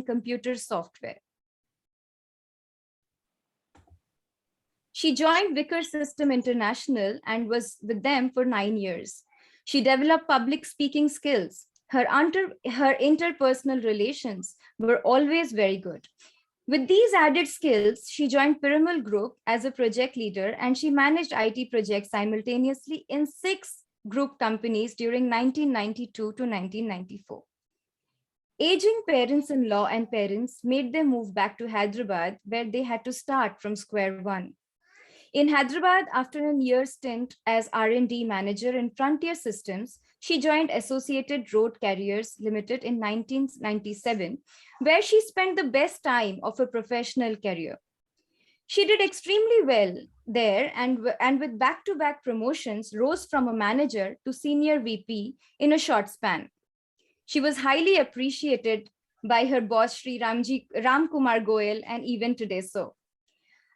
computer software. She joined Vickers System International and was with them for 9 years. She developed public speaking skills. Her interpersonal relations were always very good. With these added skills, she joined Piramal Group as a project leader, and she managed IT projects simultaneously in 6 group companies during 1992 to 1994. Aging parents-in-law and parents made them move back to Hyderabad, where they had to start from square one. In Hyderabad, after a year stint as R&D manager in Frontier Systems, she joined Associated Road Carriers Limited in 1997, where she spent the best time of her professional career. She did extremely well there and with back-to-back promotions, rose from a manager to senior VP in a short span. She was highly appreciated by her boss, Sri Ram Kumar Goyal, and even today so.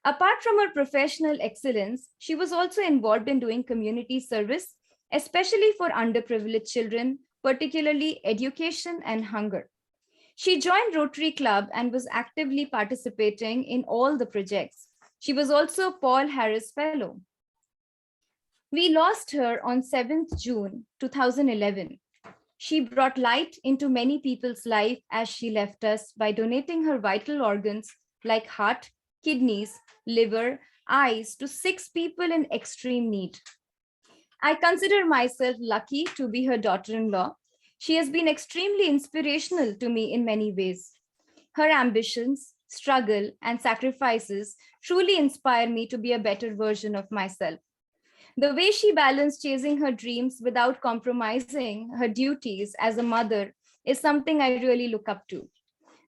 Apart from her professional excellence, she was also involved in doing community service, especially for underprivileged children, particularly education and hunger. She joined Rotary Club and was actively participating in all the projects. She was also Paul Harris Fellow. We lost her on 7th June 2011. She brought light into many people's life as she left us by donating her vital organs like heart, kidneys, liver, eyes to 6 people in extreme need. I consider myself lucky to be her daughter-in-law. She has been extremely inspirational to me in many ways. Her ambitions, struggle, and sacrifices truly inspire me to be a better version of myself. The way she balanced chasing her dreams without compromising her duties as a mother is something I really look up to.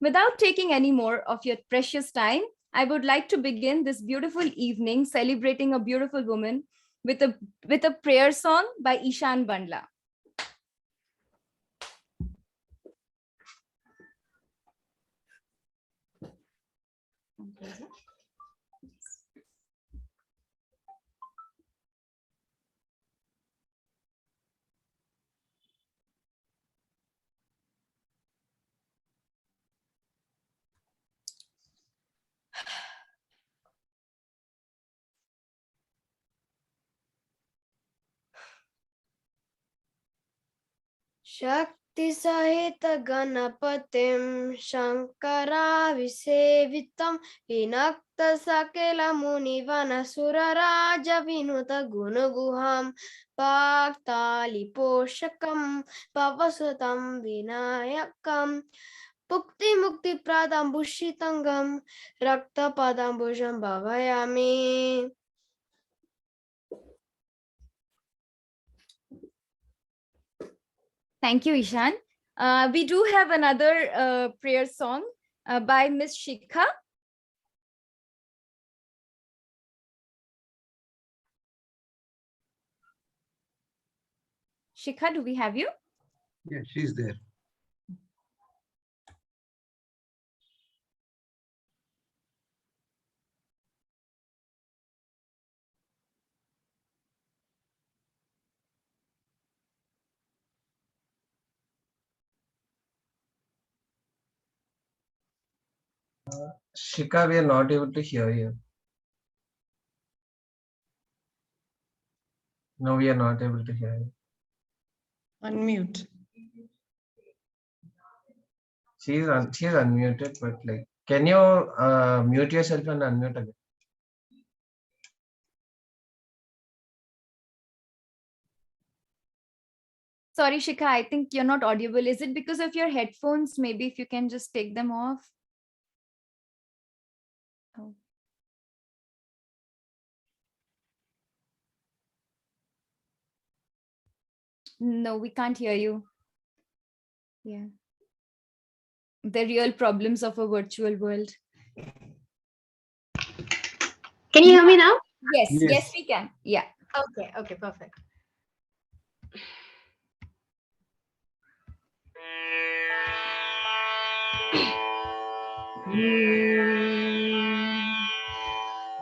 Without taking any more of your precious time, I would like to begin this beautiful evening celebrating a beautiful woman with a prayer song by Ishan Bandla. शक्ति सहित गणपतिं शङ्कराविसेवितं विनक्त सकल मुनिवनसुरराज विनुत गुणगुहां पाक्तालिपोषकं पवसुतं विनायकं पुक्तिमुक्तिप्रदं भूषितंगं रक्तपदाम्बुजं भावयामि. Thank you, Ishan. We do have another prayer song by Miss Shikha. Shikha, do we have you? Yeah, she's there. Shika, we are not able to hear you. No, we are not able to hear you. Unmute. She's unmuted, but like, can you mute yourself and unmute again? Sorry, Shikha, I think you're not audible. Is it because of your headphones? Maybe if you can just take them off. Oh. No, we can't hear you. Yeah. The real problems of a virtual world. Can you hear me now? Yes, yes, we can. Yeah. Okay, perfect.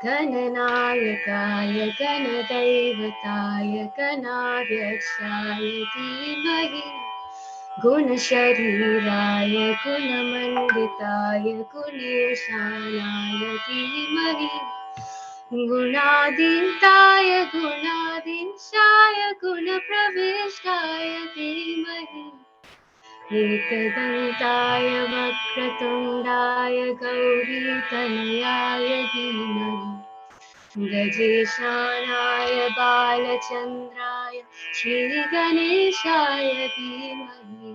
गणनायकाय गणदैवताय गणाध्यक्षाय धीमहि गुणशरीराय गुणमण्डिताय गुणेशानाय धीमहि गुणातीताय गुणाधीशाय गुणप्रविष्टाय धीमहि एकदन्ताय वक्रतुण्डाय गौरीतनयाय धीमहि गजेशानाय बालचन्द्राय श्रीगणेशाय धीमहि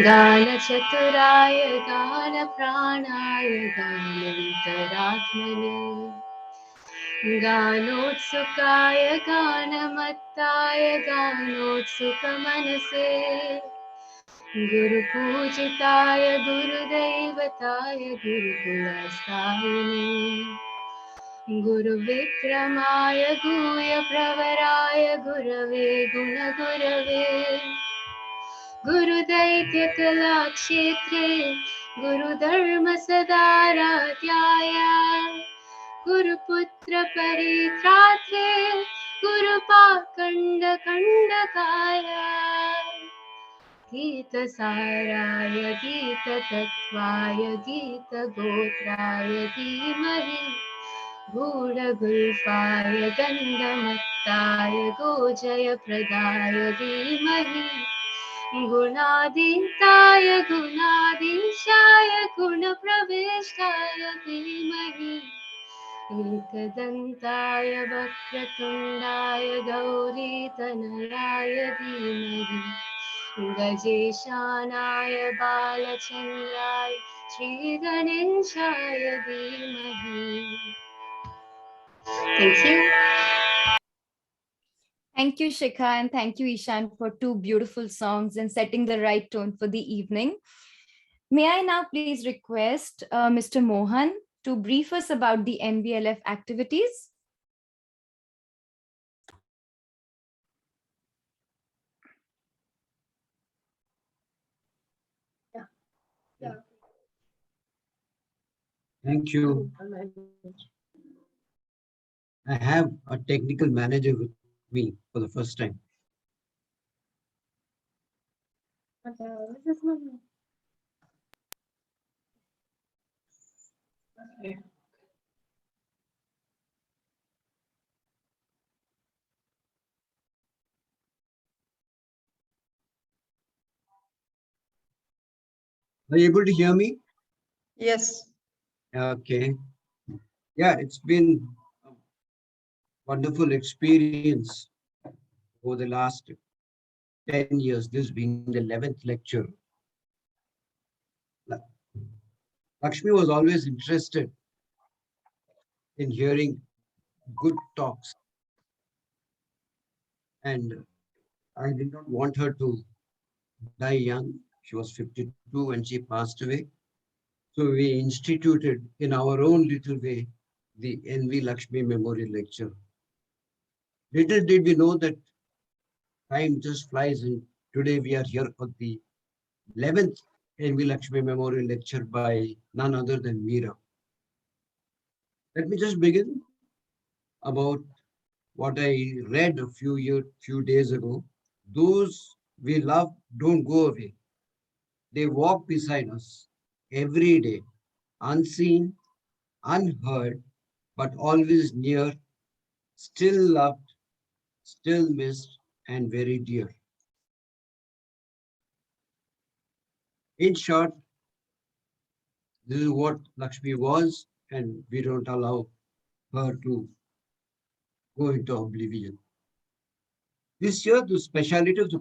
गानचतुराय गानप्राणाय गानन्तरात्मने गानोत्सुकाय गानमत्ताय गानोत्सुकमनसे गुरुपूजिताय गुरुदैवताय गुरुकुलस्थायिने गुरुविक्रमाय गुह्यप्रवराय गुरवे गुणगुरवे गुरुदैत्यकलाक्षेत्रे गुरुधर्मसदाराध्याय गुरुपुत्रपरित्रात्रे गुरुपाखण्डखण्डकाय गीतसाराय गीततत्त्वाय गीतगोत्राय धीमहि गूढगुल्फाय गन्धमत्ताय गोजयप्रदाय धीमहि गुणातीताय गुणाधीशाय गुणप्रविष्टाय धीमहि एकदन्ताय वक्रतुण्डाय गौरीतनयाय धीमहि गजेशानाय बालचन्द्राय श्रीगणेशाय धीमहि. Thank you. Thank you, Shikha, and thank you, Ishan, for two beautiful songs and setting the right tone for the evening. May I now please request Mr. Mohan to brief us about the NVLF activities? Thank you. I have a technical manager with me for the first time. Are you able to hear me? Yes. Okay. Yeah, it's been a wonderful experience over the last 10 years, this being the 11th lecture. Lakshmi was always interested in hearing good talks, and I did not want her to die young. She was 52 when she passed away. So we instituted in our own little way the NV Lakshmi Memorial lecture. Little did we know that time just flies, and today we are here for the 11th NV Lakshmi Memorial lecture by none other than Meera. Let me just begin about what I read a few days ago. Those we love don't go away. They walk beside us every day, unseen, unheard, but always near, still loved, still missed, and very dear. In short, this is what Lakshmi was, and we don't allow her to go into oblivion. This year, the speciality of the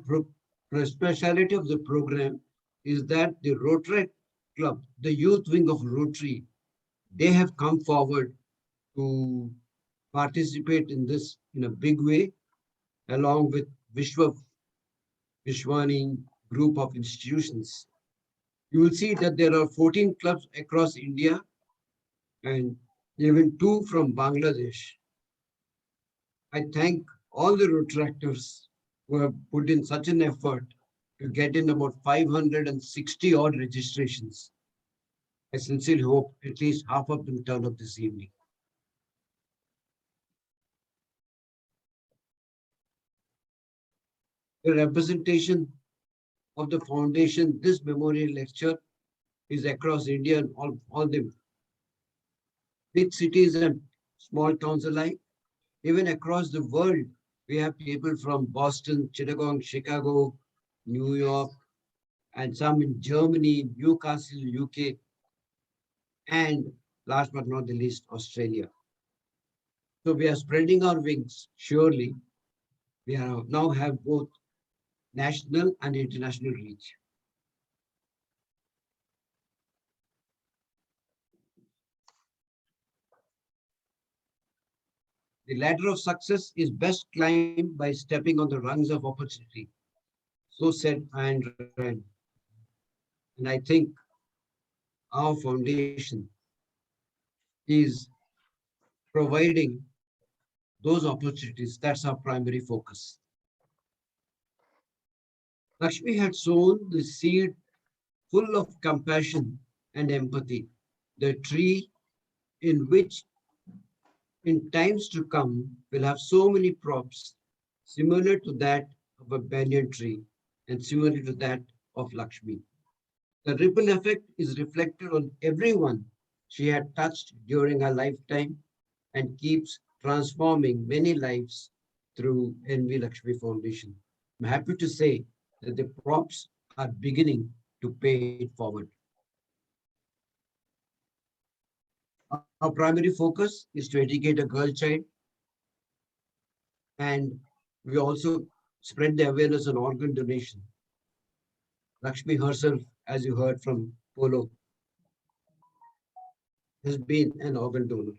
program is that the Rotaract Club, the youth wing of Rotary, they have come forward to participate in this in a big way, along with Vishwani group of institutions. You will see that there are 14 clubs across India and even 2 from Bangladesh. I thank all the Rotaractors who have put in such an effort to get in about 560 odd registrations. I sincerely hope at least half of them turn up this evening. The representation of the foundation, this memorial lecture is across India and all the big cities and small towns alike. Even across the world, we have people from Boston, Chittagong, Chicago, New York, and some in Germany, Newcastle, UK, and last but not the least, Australia. So we are spreading our wings. Surely, we are now have both national and international reach. The ladder of success is best climbed by stepping on the rungs of opportunity. So said Ayn Rand. And I think our foundation is providing those opportunities. That's our primary focus. Lakshmi had sown the seed full of compassion and empathy, the tree in which in times to come will have so many props similar to that of a banyan tree and similar to that of Lakshmi. The ripple effect is reflected on everyone she had touched during her lifetime and keeps transforming many lives through NV Lakshmi Foundation. I'm happy to say that the props are beginning to pay it forward. Our primary focus is to educate a girl child, and we also spread the awareness on organ donation. Lakshmi herself, as you heard from Polo, has been an organ donor.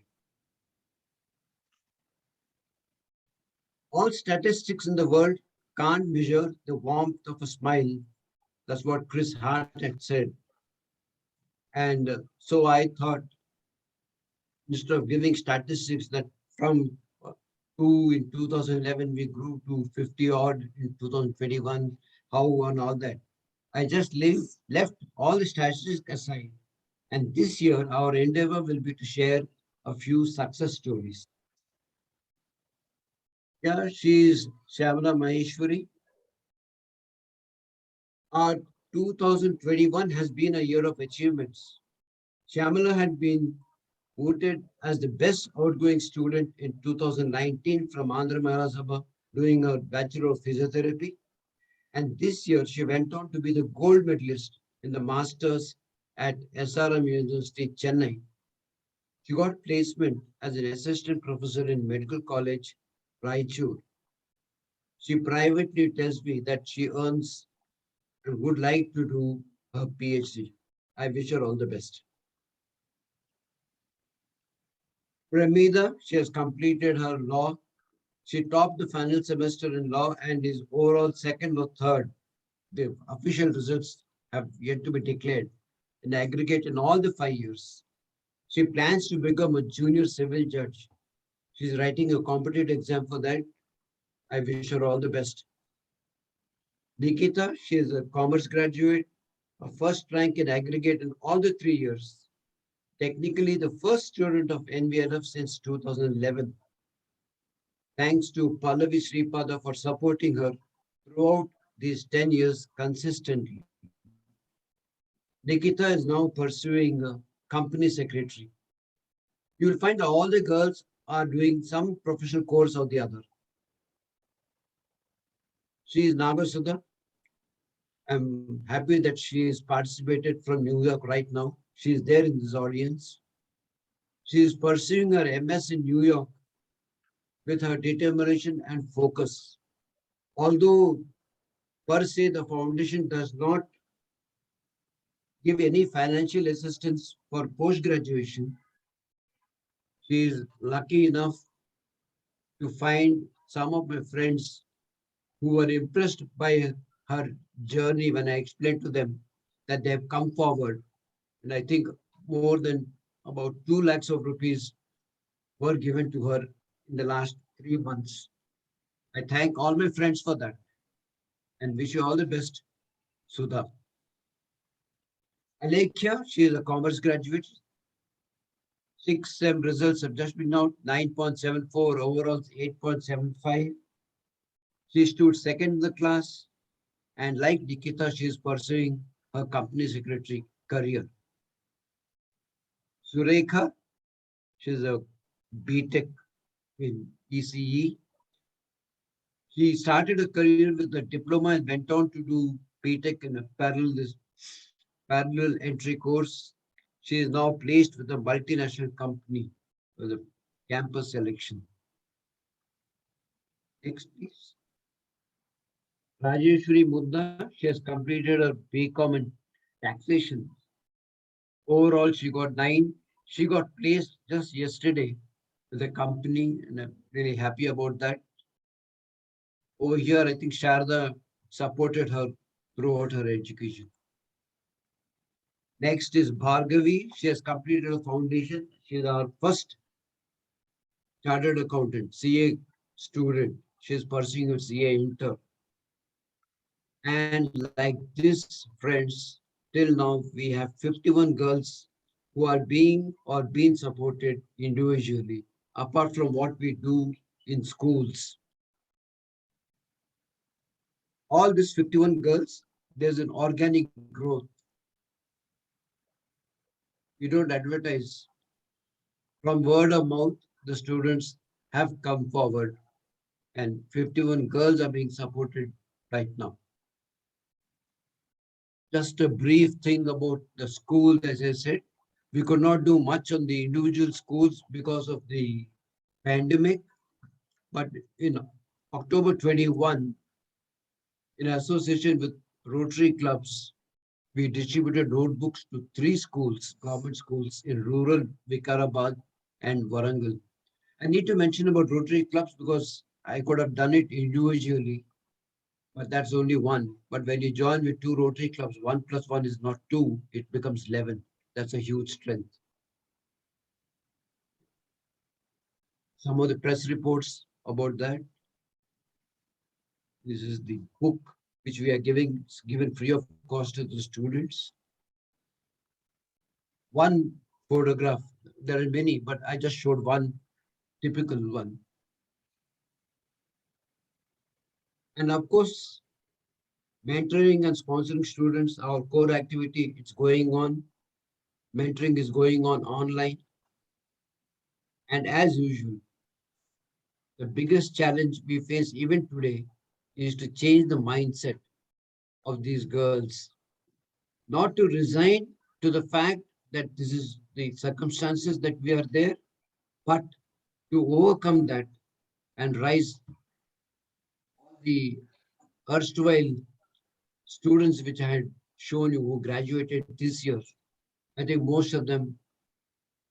All statistics in the world can't measure the warmth of a smile. That's what Chris Hart had said. And so I thought, instead of giving statistics that from 2 in 2011, we grew to 50 odd in 2021, how and all that. I just left all the statistics aside. And this year, our endeavor will be to share a few success stories. Yeah, she is Shyamala Maheshwari. Our 2021 has been a year of achievements. Shyamala had been voted as the best outgoing student in 2019 from Andhra Maharasabha, doing a Bachelor of Physiotherapy. And this year, she went on to be the gold medalist in the Masters at SRM University, Chennai. She got placement as an assistant professor in Medical College, Raichur. She privately tells me that she earns and would like to do her PhD. I wish her all the best. Pramida, she has completed her law. She topped the final semester in law and is overall second or third. The official results have yet to be declared in aggregate in all the 5 years. She plans to become a junior civil judge. She's writing a competitive exam for that. I wish her all the best. Nikita, she is a commerce graduate, a first rank in aggregate in all the 3 years. Technically, the first student of NVLF since 2011. Thanks to Pallavi Sripada for supporting her throughout these 10 years consistently. Nikita is now pursuing a company secretary. You will find that all the girls are doing some professional course or the other. She is Nagasudha. I'm happy that she is participated from New York right now. She is there in this audience. She is pursuing her MS in New York with her determination and focus. Although per se the foundation does not give any financial assistance for post-graduation, she is lucky enough to find some of my friends who were impressed by her journey when I explained to them that they have come forward. And I think more than about 2 lakhs of rupees were given to her in the last 3 months. I thank all my friends for that and wish you all the best, Sudha. Alekhya, she is a commerce graduate. 6 SEM results have just been out, 9.74, overall 8.75. She stood second in the class And like Nikita, she is pursuing her company secretary career. Surekha, she's a BTech in ECE. She started a career with a diploma and went on to do BTech in a parallel entry course. She is now placed with a multinational company with a campus selection. Next, please. Rajeshwari Mudda, she has completed her BCom in taxation. Overall, she got 9. She got placed just yesterday with a company, and I'm really happy about that. Over here, I think Sharda supported her throughout her education. Next is Bhargavi. She has completed a foundation. She is our first chartered accountant, CA student. She is pursuing her CA inter. And like this, friends, till now we have 51 girls who are being supported individually, apart from what we do in schools. All these 51 girls, there's an organic growth. We don't advertise. From word of mouth, the students have come forward, and 51 girls are being supported right now. Just a brief thing about the school, as I said, we could not do much on the individual schools because of the pandemic, but in October 21, in association with Rotary clubs, we distributed notebooks to 3 schools, government schools in rural Vikarabad and Warangal. I need to mention about Rotary clubs because I could have done it individually, but that's only one. But when you join with 2 Rotary clubs, 1 plus 1 is not 2, it becomes 11. That's a huge strength. Some of the press reports about that. This is the book which we are given free of cost to the students. One photograph, there are many, but I just showed one typical one. And of course, mentoring and sponsoring students, our core activity, it's going on. Mentoring is going on online. And as usual, the biggest challenge we face even today is to change the mindset of these girls, not to resign to the fact that this is the circumstances that we are there, but to overcome that and rise. The erstwhile students which I had shown you who graduated this year, I think most of them,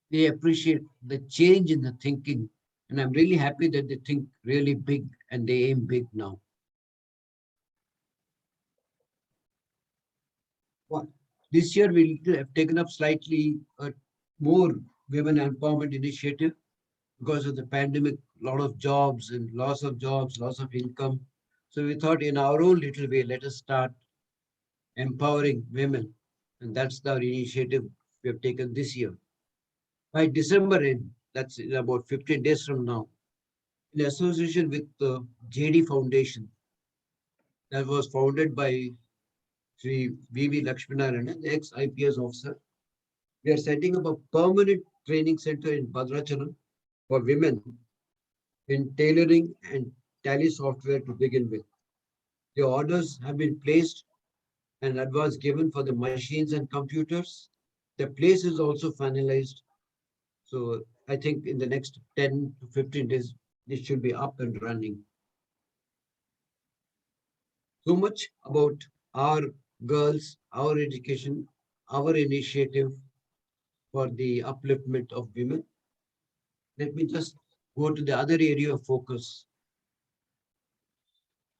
they appreciate the change in the thinking. And I'm really happy that they think really big and they aim big now. Well, this year we have taken up slightly more women empowerment initiative because of the pandemic, a lot of jobs and loss of jobs, loss of income. So we thought in our own little way, let us start empowering women. And that's the initiative we have taken this year. By December end, that's in about 15 days from now, in association with the JD Foundation that was founded by Sri NV Lakshmi Memorial, the ex-IPS officer, we are setting up a permanent training center in Bhadrachalam for women in tailoring and tally software to begin with. The orders have been placed and advance given for the machines and computers. The place is also finalized. So I think in the next 10 to 15 days, this should be up and running. So much about our girls, our education, our initiative for the upliftment of women. Let me just go to the other area of focus.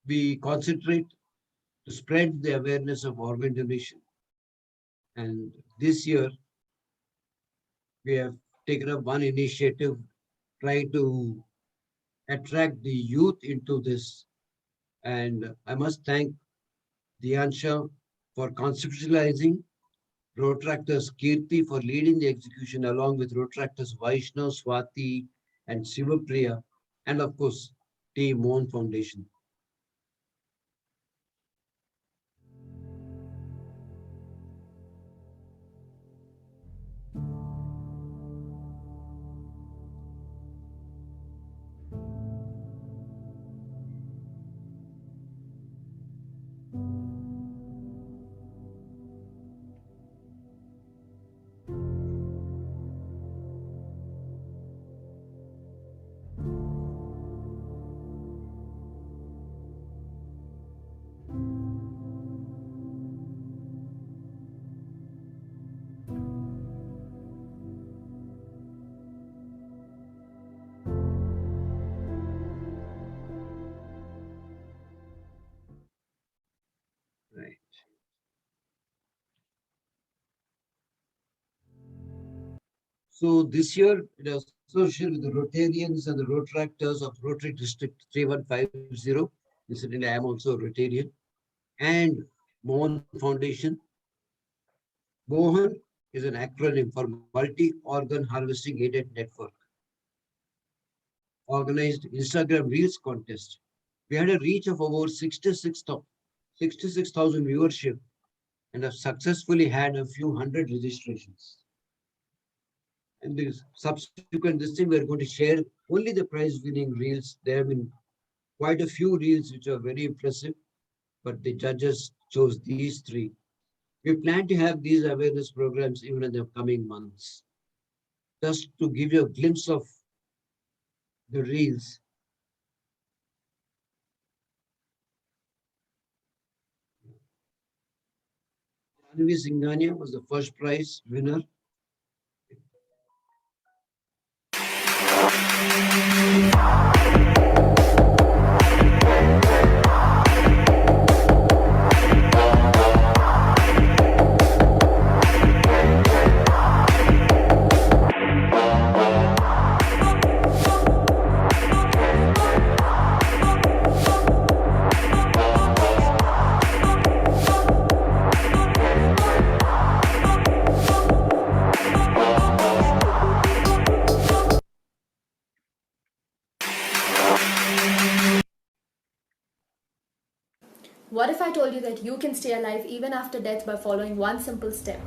We concentrate to spread the awareness of organ donation. And this year, we have taken up one initiative trying to attract the youth into this. And I must thank Diansha for conceptualizing, Rotaractors Kirti for leading the execution along with Rotaractors Vaishnav, Swati, and Sivapriya, and of course, T. Mohan Foundation. So this year, it is associated with the Rotarians and the Rotaractors of Rotary District 3150. Incidentally, I am also a Rotarian. And Mohan Foundation. Mohan is an acronym for Multi-Organ Harvesting Aided Network. Organized Instagram Reels contest. We had a reach of over 66,000 viewership and have successfully had a few hundred registrations. And this subsequent this thing, we're going to share only the prize winning reels. There have been quite a few reels which are very impressive, but the judges chose these three. We plan to have these awareness programs even in the coming months. Just to give you a glimpse of the reels. NV Singhania was the first prize winner. What if I told you that you can stay alive even after death by following one simple step?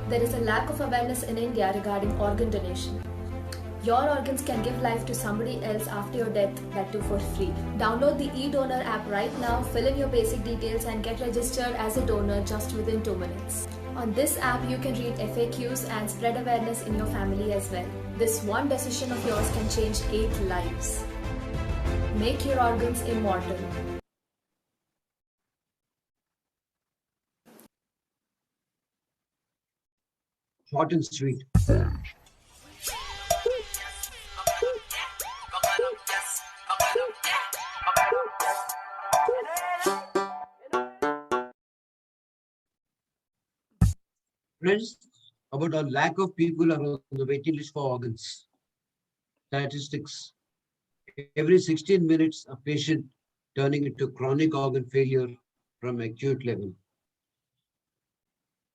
There is a lack of awareness in India regarding organ donation. Your organs can give life to somebody else after your death, that too for free. Download the eDonor app right now, fill in your basic details and get registered as a donor just within 2 minutes. On this app, you can read FAQs and spread awareness in your family as well. This one decision of yours can change 8 lives. Make your organs immortal. Short and sweet. Friends, about a lakh of people are on the waiting list for organs. Statistics. Every 16 minutes, a patient turning into chronic organ failure from acute level.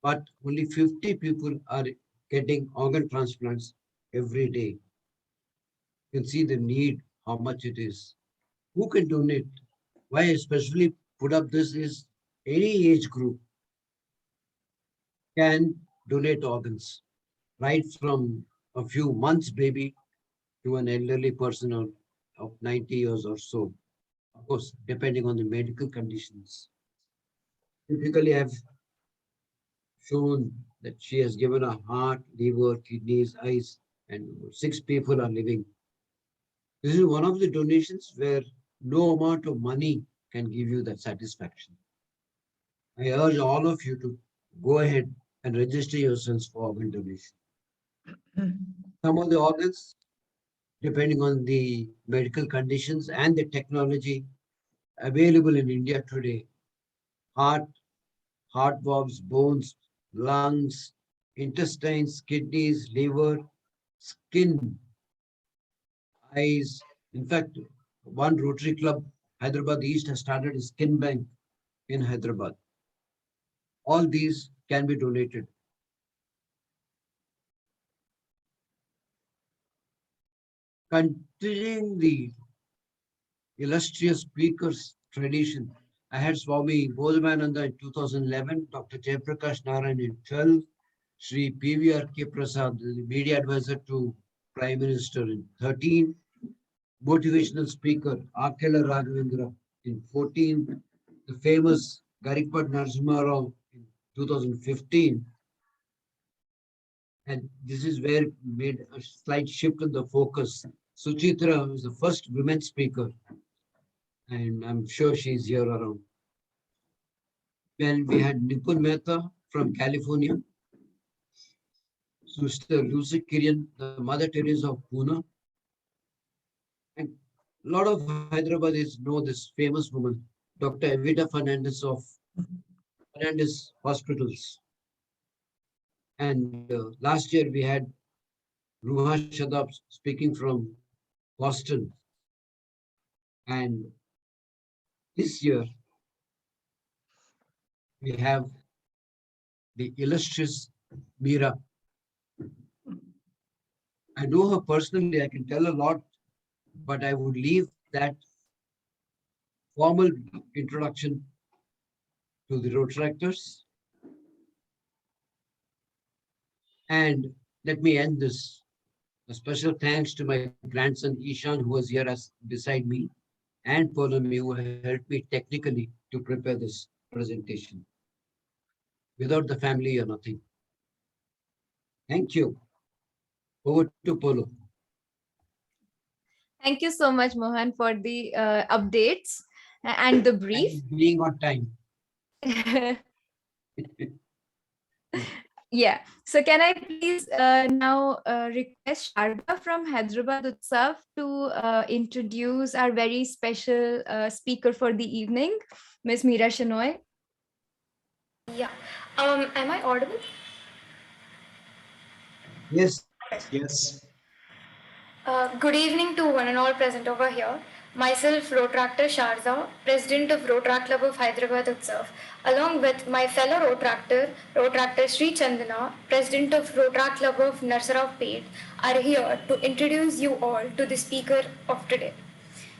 But only 50 people are getting organ transplants every day. You can see the need, how much it is. Who can donate? Why I especially put up this is any age group can donate organs, right from a few months baby to an elderly person of 90 years or so. Of course, depending on the medical conditions. Typically, I've shown that she has given a heart, liver, kidneys, eyes, and 6 people are living. This is one of the donations where no amount of money can give you that satisfaction. I urge all of you to go ahead and register yourselves for organ donation. Some of the organs, depending on the medical conditions and the technology available in India today, heart valves, bones, lungs, intestines, kidneys, liver, skin, eyes. In fact, one Rotary Club, Hyderabad East, has started a skin bank in Hyderabad. All these can be donated. Continuing the illustrious speakers tradition, I had Swami Bodhimananda in 2011, Dr. Jayaprakash Narayan in 12, Sri P.V.R.K. Prasad, the media advisor to Prime Minister in 13, motivational speaker Akela Raghavendra in 14, the famous Garipad Narasimha Rao in 2015. And this is where we made a slight shift in the focus. Suchitra was the first women speaker, and I'm sure she's here around. Then we had Nipun Mehta from California, Sister Lucy Kirian, the Mother Teresa of Pune. And a lot of Hyderabadis know this famous woman, Dr. Evita Fernandez of Fernandez Hospitals. And last year we had Ruha Shadab speaking from Boston. And this year, we have the illustrious Meera. I know her personally, I can tell a lot, but I would leave that formal introduction to the Rotaractors. And let me end this. A special thanks to my grandson Ishan, who was here beside me, and Poonami, who helped me technically to prepare this presentation. Without the family, you're nothing. Thank you. Over to Polo. Thank you so much, Mohan, for the updates and the brief. And being on time. Yeah. So can I please now request Sharda from Hyderabad Utsav to introduce our very special speaker for the evening, Ms. Meera Shenoy. Yeah. Am I audible? Yes. Yes. Good evening to one and all present over here. Myself, Rotaractor Sharza, President of Rotaract Club of Hyderabad Utsav, along with my fellow Rotaractor Sri Chandana, President of Rotaract Club of Narsarapet, are here to introduce you all to the speaker of today.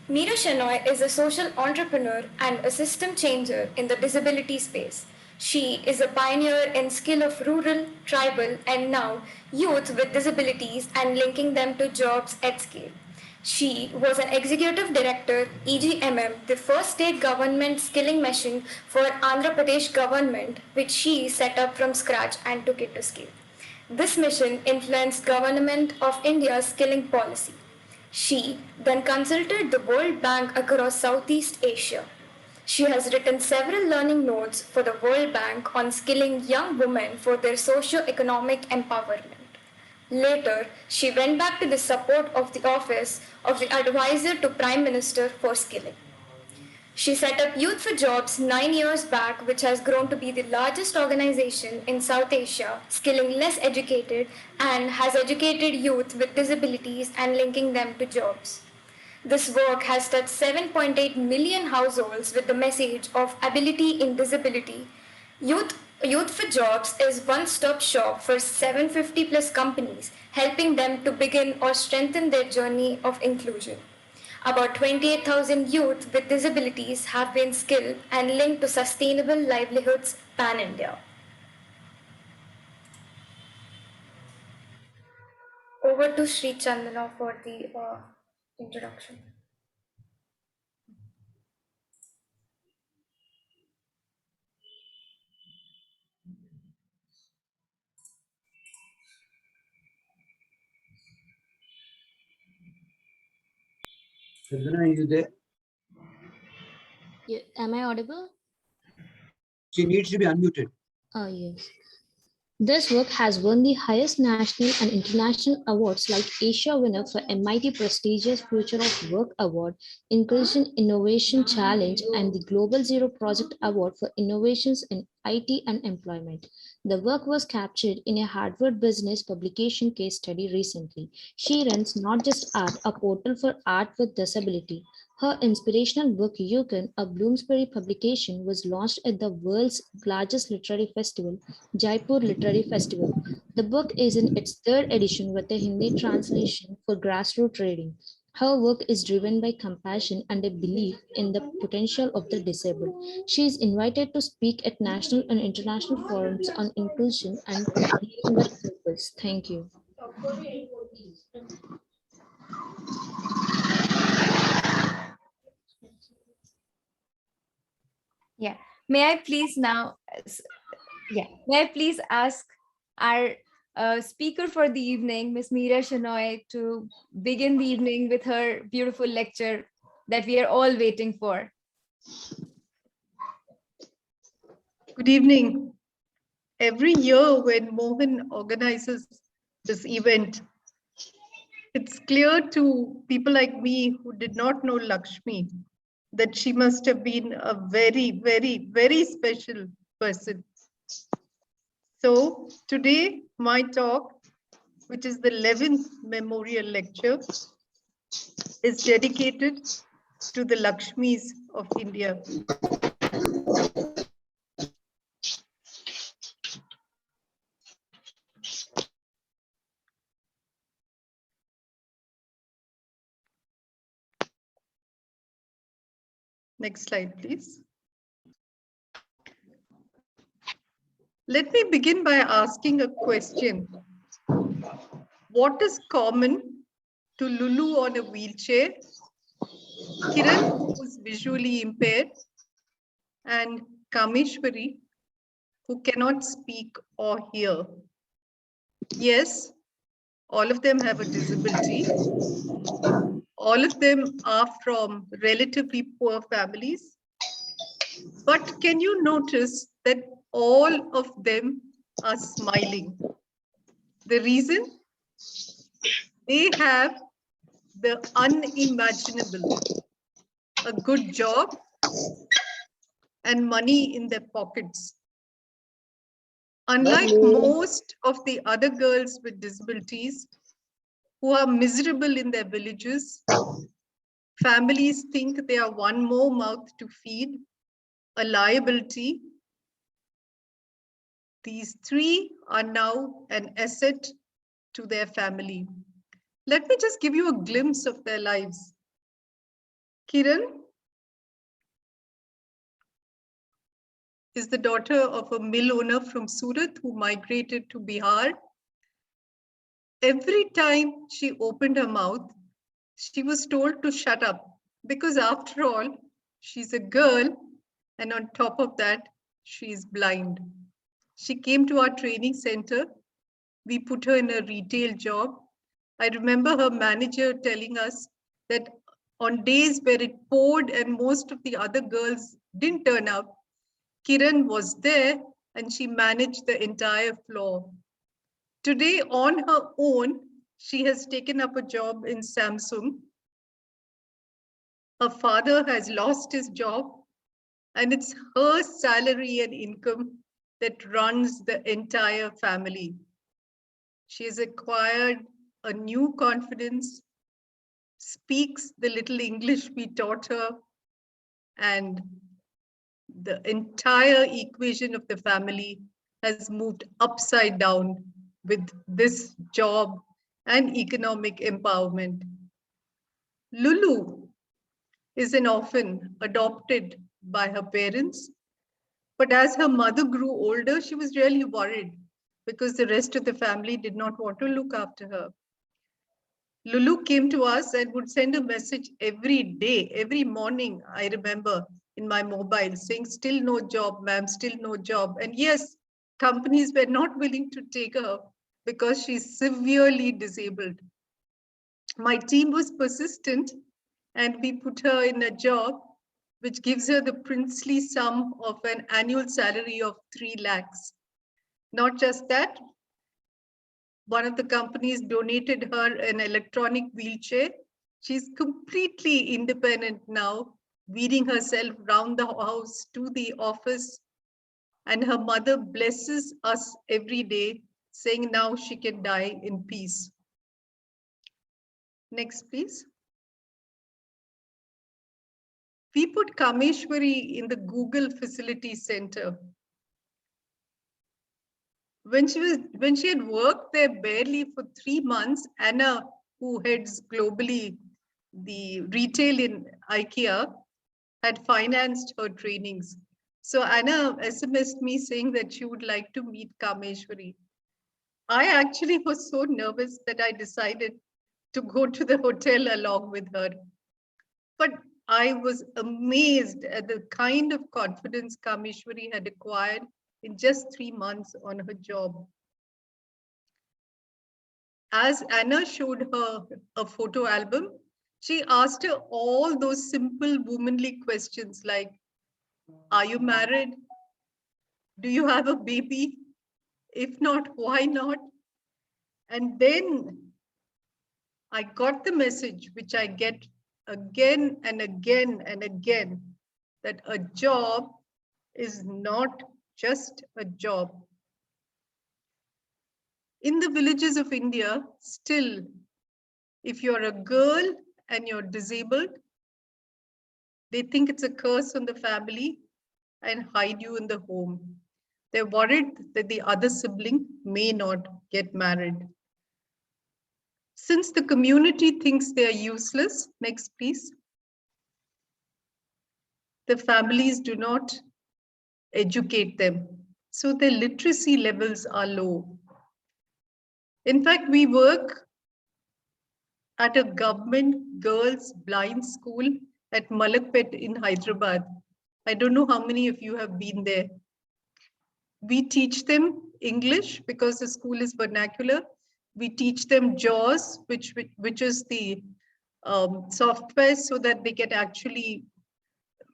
Meera Shenoy is a social entrepreneur and a system changer in the disability space. She is a pioneer in skill of rural, tribal, and now youth with disabilities and linking them to jobs at scale. She was an executive director, EGMM, the first state government skilling mission for Andhra Pradesh government, which she set up from scratch and took it to scale. This mission influenced Government of India's skilling policy. She then consulted the World Bank across Southeast Asia. She has written several learning notes for the World Bank on skilling young women for their socio-economic empowerment. Later, she went back to the support of the Office of the Advisor to Prime Minister for Skilling. She set up Youth4Jobs 9 years back, which has grown to be the largest organization in South Asia, skilling less educated, and has educated youth with disabilities and linking them to jobs. This work has touched 7.8 million households with the message of ability in disability. Youth4Jobs is one-stop shop for 750 plus companies, helping them to begin or strengthen their journey of inclusion. About 28,000 youth with disabilities have been skilled and linked to sustainable livelihoods pan-India. Over to Sri Chandana for the introduction. Chandana, are you there? Yeah, am I audible? She needs to be unmuted. Oh, yes. This work has won the highest national and international awards like Asia winner for MIT prestigious Future of Work Award, Inclusion Innovation Challenge, and the Global Zero Project Award for innovations in IT and employment. The work was captured in a Harvard Business publication case study recently. She runs Not Just Art, a portal for art with disability. Her inspirational book, You Can, a Bloomsbury publication, was launched at the world's largest literary festival, Jaipur Literary Festival. The book is in its third edition with a Hindi translation for grassroots reading. Her work is driven by compassion and a belief in the potential of the disabled. She is invited to speak at national and international forums on inclusion and leading with purpose. Thank you. Yeah. May I please now, may I please ask our speaker for the evening, Ms. Meera Shenoy, to begin the evening with her beautiful lecture that we are all waiting for. Good evening. Every year when Mohan organizes this event, it's clear to people like me who did not know Lakshmi that she must have been a very, very, very special person. So today, my talk which is the 11th memorial lecture, is dedicated to the Lakshmis of India. Next slide, please. Let me begin by asking a question. What is common to Lulu on a wheelchair, Kiran, who's visually impaired, and Kameshwari, who cannot speak or hear? Yes, all of them have a disability. All of them are from relatively poor families. But can you notice that all of them are smiling? The reason? They have the unimaginable, a good job and money in their pockets. Unlike most of the other girls with disabilities who are miserable in their villages, families think they are one more mouth to feed, a liability. These three are now an asset to their family. Let me just give you a glimpse of their lives. Kiran is the daughter of a mill owner from Surat who migrated to Bihar. Every time she opened her mouth, she was told to shut up because after all, she's a girl and on top of that, she is blind. She came to our training center. We put her in a retail job. I remember her manager telling us that on days where it poured and most of the other girls didn't turn up, Kiran was there and she managed the entire floor. Today, on her own, she has taken up a job in Samsung. Her father has lost his job, and it's her salary and income that runs the entire family. She has acquired a new confidence, speaks the little English we taught her, and the entire equation of the family has moved upside down with this job and economic empowerment. Lulu is an orphan adopted by her parents, but as her mother grew older, she was really worried because the rest of the family did not want to look after her. Lulu came to us and would send a message every day, every morning, I remember, in my mobile saying, still no job, ma'am, still no job. And yes, companies were not willing to take her because she's severely disabled. My team was persistent and we put her in a job which gives her the princely sum of an annual salary of 3 lakhs. Not just that, one of the companies donated her an electronic wheelchair. She's completely independent now, weeding herself round the house to the office. And her mother blesses us every day, saying now she can die in peace. Next, please. We put Kameshwari in the Google Facility Center. When she had worked there barely for 3 months, Anna, who heads globally the retail in IKEA, had financed her trainings. So Anna SMS'd me saying that she would like to meet Kameshwari. I actually was so nervous that I decided to go to the hotel along with her. But I was amazed at the kind of confidence Kameshwari had acquired in just 3 months on her job. As Anna showed her a photo album, she asked her all those simple womanly questions like, are you married? Do you have a baby? If not, why not? And then I got the message, which I get again and again and again, that a job is not just a job. In the villages of India, still, if you're a girl and you're disabled, they think it's a curse on the family and hide you in the home. They're worried that the other sibling may not get married. Since the community thinks they are useless, next please, the families do not educate them. So their literacy levels are low. In fact, we work at a government girls blind school at Malakpet in Hyderabad. I don't know how many of you have been there. We teach them English because the school is vernacular. We teach them JAWS, which is the software so that they can actually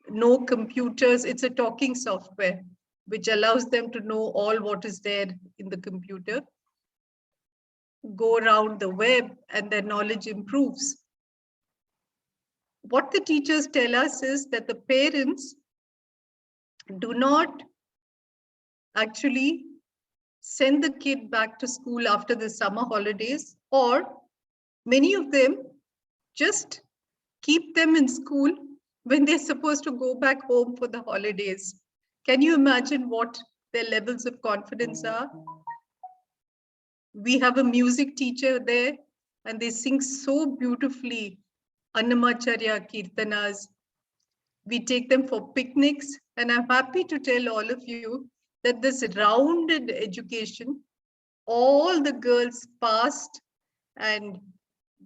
know computers. It's a talking software, which allows them to know all what is there in the computer, go around the web, and their knowledge improves. What the teachers tell us is that the parents do not actually send the kid back to school after the summer holidays, or many of them just keep them in school when they're supposed to go back home for the holidays. Can you imagine what their levels of confidence are? We have a music teacher there and they sing so beautifully Annamacharya Kirtanas. We take them for picnics, and I'm happy to tell all of you that this rounded education, all the girls passed and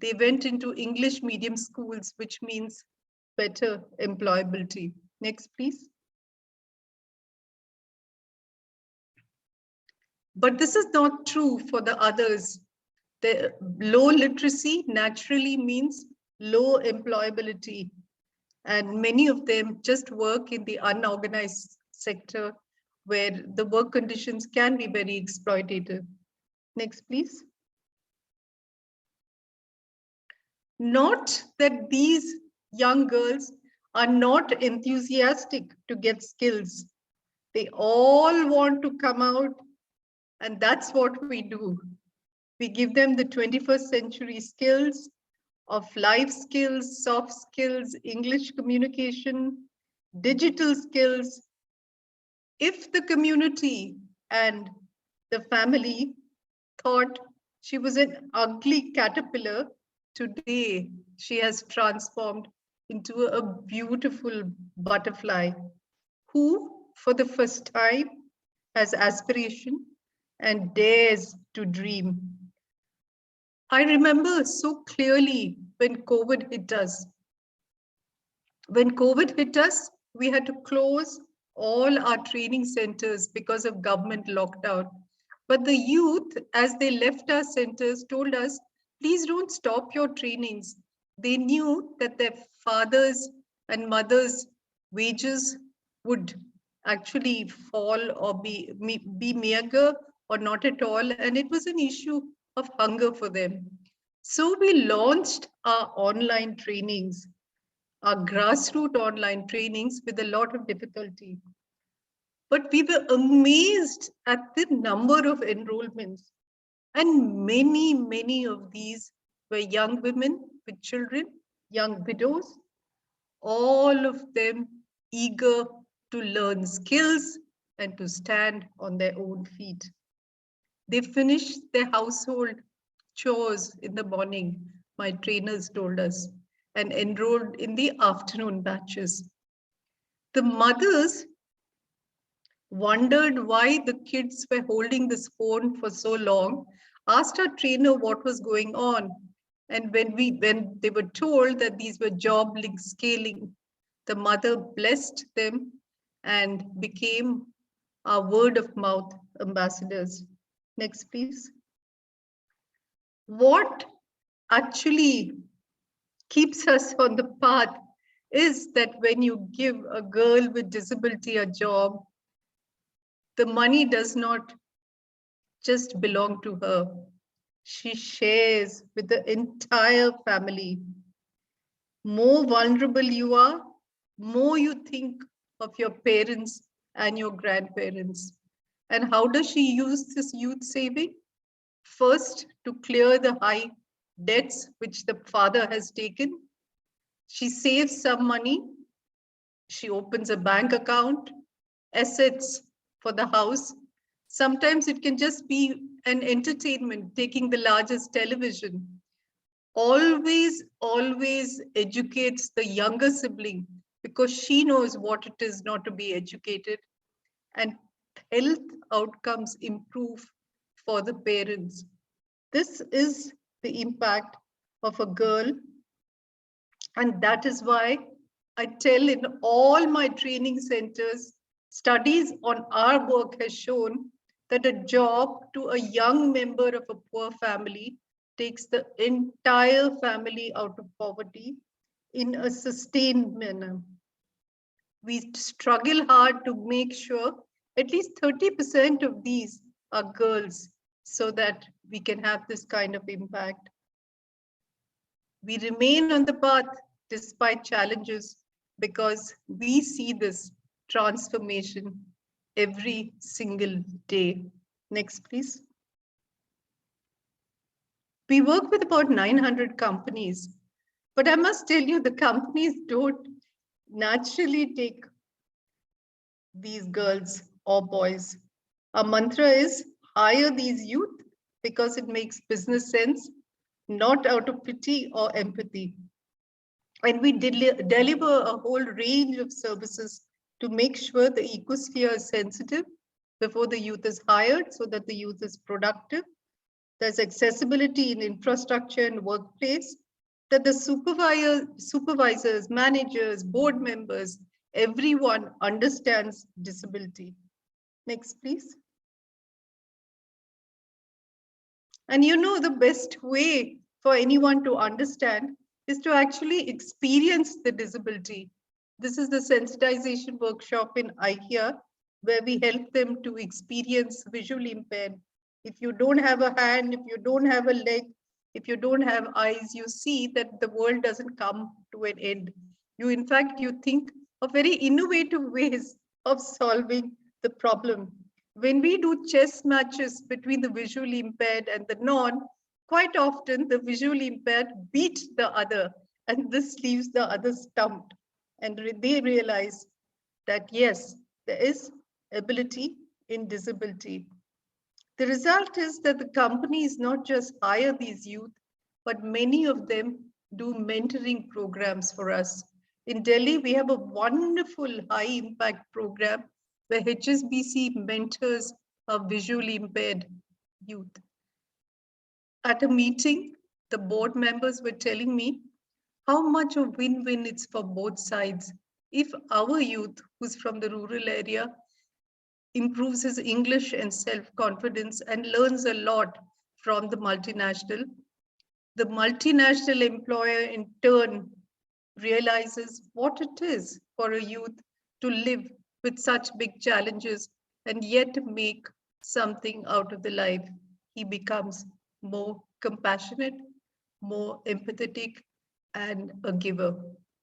they went into English medium schools, which means better employability. Next, please. But this is not true for the others. The low literacy naturally means low employability. And many of them just work in the unorganized sector where the work conditions can be very exploitative. Next, please. Not that these young girls are not enthusiastic to get skills. They all want to come out, and that's what we do. We give them the 21st century skills of life skills, soft skills, English communication, digital skills. If the community and the family thought she was an ugly caterpillar, today she has transformed into a beautiful butterfly who, for the first time, has aspiration and dares to dream. I remember so clearly when COVID hit us. When COVID hit us, we had to close all our training centers because of government lockdown. But the youth, as they left our centers, told us, please don't stop your trainings. They knew that their fathers and mothers' wages would actually fall or be meager or not at all. And it was an issue of hunger for them. So we launched our online trainings, our grassroots online trainings with a lot of difficulty. But we were amazed at the number of enrollments. And many of these were young women with children, young widows, all of them eager to learn skills and to stand on their own feet. They finished their household chores in the morning, my trainers told us, and enrolled in the afternoon batches. The mothers wondered why the kids were holding this phone for so long, asked our trainer what was going on. And when they were told that these were job link scaling, the mother blessed them and became our word of mouth ambassadors. Next, please. What actually keeps us on the path is that when you give a girl with disability a job, the money does not just belong to her. She shares with the entire family. More vulnerable you are, more you think of your parents and your grandparents. And how does she use this youth saving? First, to clear the high debts which the father has taken. She saves some money. She opens a bank account, assets for the house. Sometimes it can just be an entertainment, taking the largest television. Always educates the younger sibling because she knows what it is not to be educated, and health outcomes improve for the parents. This is the impact of a girl, and that is why I tell in all my training centers, studies on our work has shown that a job to a young member of a poor family takes the entire family out of poverty in a sustained manner. We struggle hard to make sure at least 30% of these are girls so that we can have this kind of impact. We remain on the path despite challenges because we see this transformation every single day. Next, please. We work with about 900 companies, but I must tell you, the companies don't naturally take these girls or boys. Our mantra is hire these youth because it makes business sense, not out of pity or empathy. And we deliver a whole range of services to make sure the ecosphere is sensitive before the youth is hired so that the youth is productive. There's accessibility in infrastructure and workplace, that the supervisors, managers, board members, everyone understands disability. Next, please. And you know, the best way for anyone to understand is to actually experience the disability. This is the sensitization workshop in IKEA, where we help them to experience visually impaired. If you don't have a hand, if you don't have a leg, if you don't have eyes, you see that the world doesn't come to an end. In fact, you think of very innovative ways of solving the problem. When we do chess matches between the visually impaired and the non, quite often the visually impaired beat the other, and this leaves the other stumped. And they realize that yes, there is ability in disability. The result is that the companies not just hire these youth, but many of them do mentoring programs for us. In Delhi, we have a wonderful high impact program where HSBC mentors our visually impaired youth. At a meeting, the board members were telling me how much of win-win it's for both sides. If our youth, who's from the rural area, improves his English and self-confidence and learns a lot from the multinational employer in turn realizes what it is for a youth to live with such big challenges and yet make something out of the life. He becomes more compassionate, more empathetic, and a giver.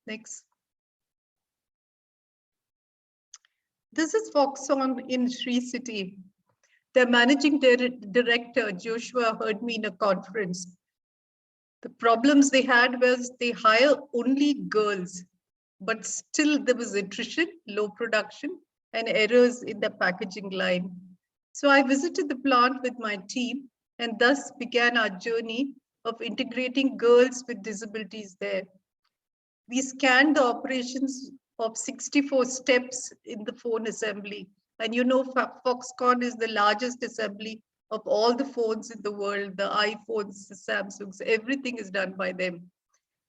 Next. This is Foxon in Sri City. Their managing director, Joshua, heard me in a conference. The problems they had was they hire only girls, but still there was attrition, low production, and errors in the packaging line. So I visited the plant with my team and thus began our journey of integrating girls with disabilities there. We scanned the operations of 64 steps in the phone assembly. And you know, Foxconn is the largest assembly of all the phones in the world, the iPhones, the Samsungs, everything is done by them.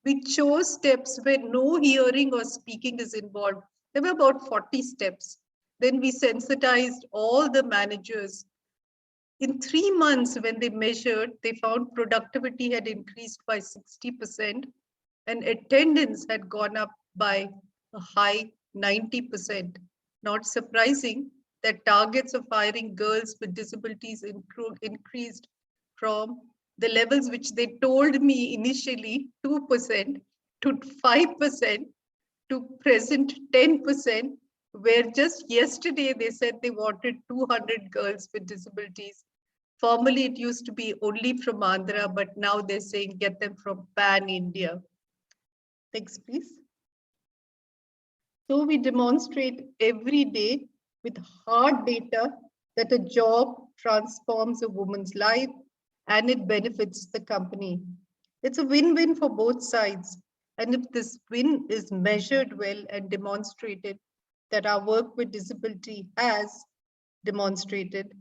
We chose steps where no hearing or speaking is involved. There were about 40 steps. Then we sensitized all the managers. In 3 months, when they measured, they found productivity had increased by 60% and attendance had gone up by a high 90%. Not surprising that targets of hiring girls with disabilities increased from the levels which they told me initially 2% to 5% to present 10%, where just yesterday they said they wanted 200 girls with disabilities. Formerly, it used to be only from Andhra, but now they're saying get them from pan-India. Next, please. So we demonstrate every day with hard data that a job transforms a woman's life and it benefits the company. It's a win-win for both sides. And if this win is measured well and demonstrated that our work with disability has demonstrated,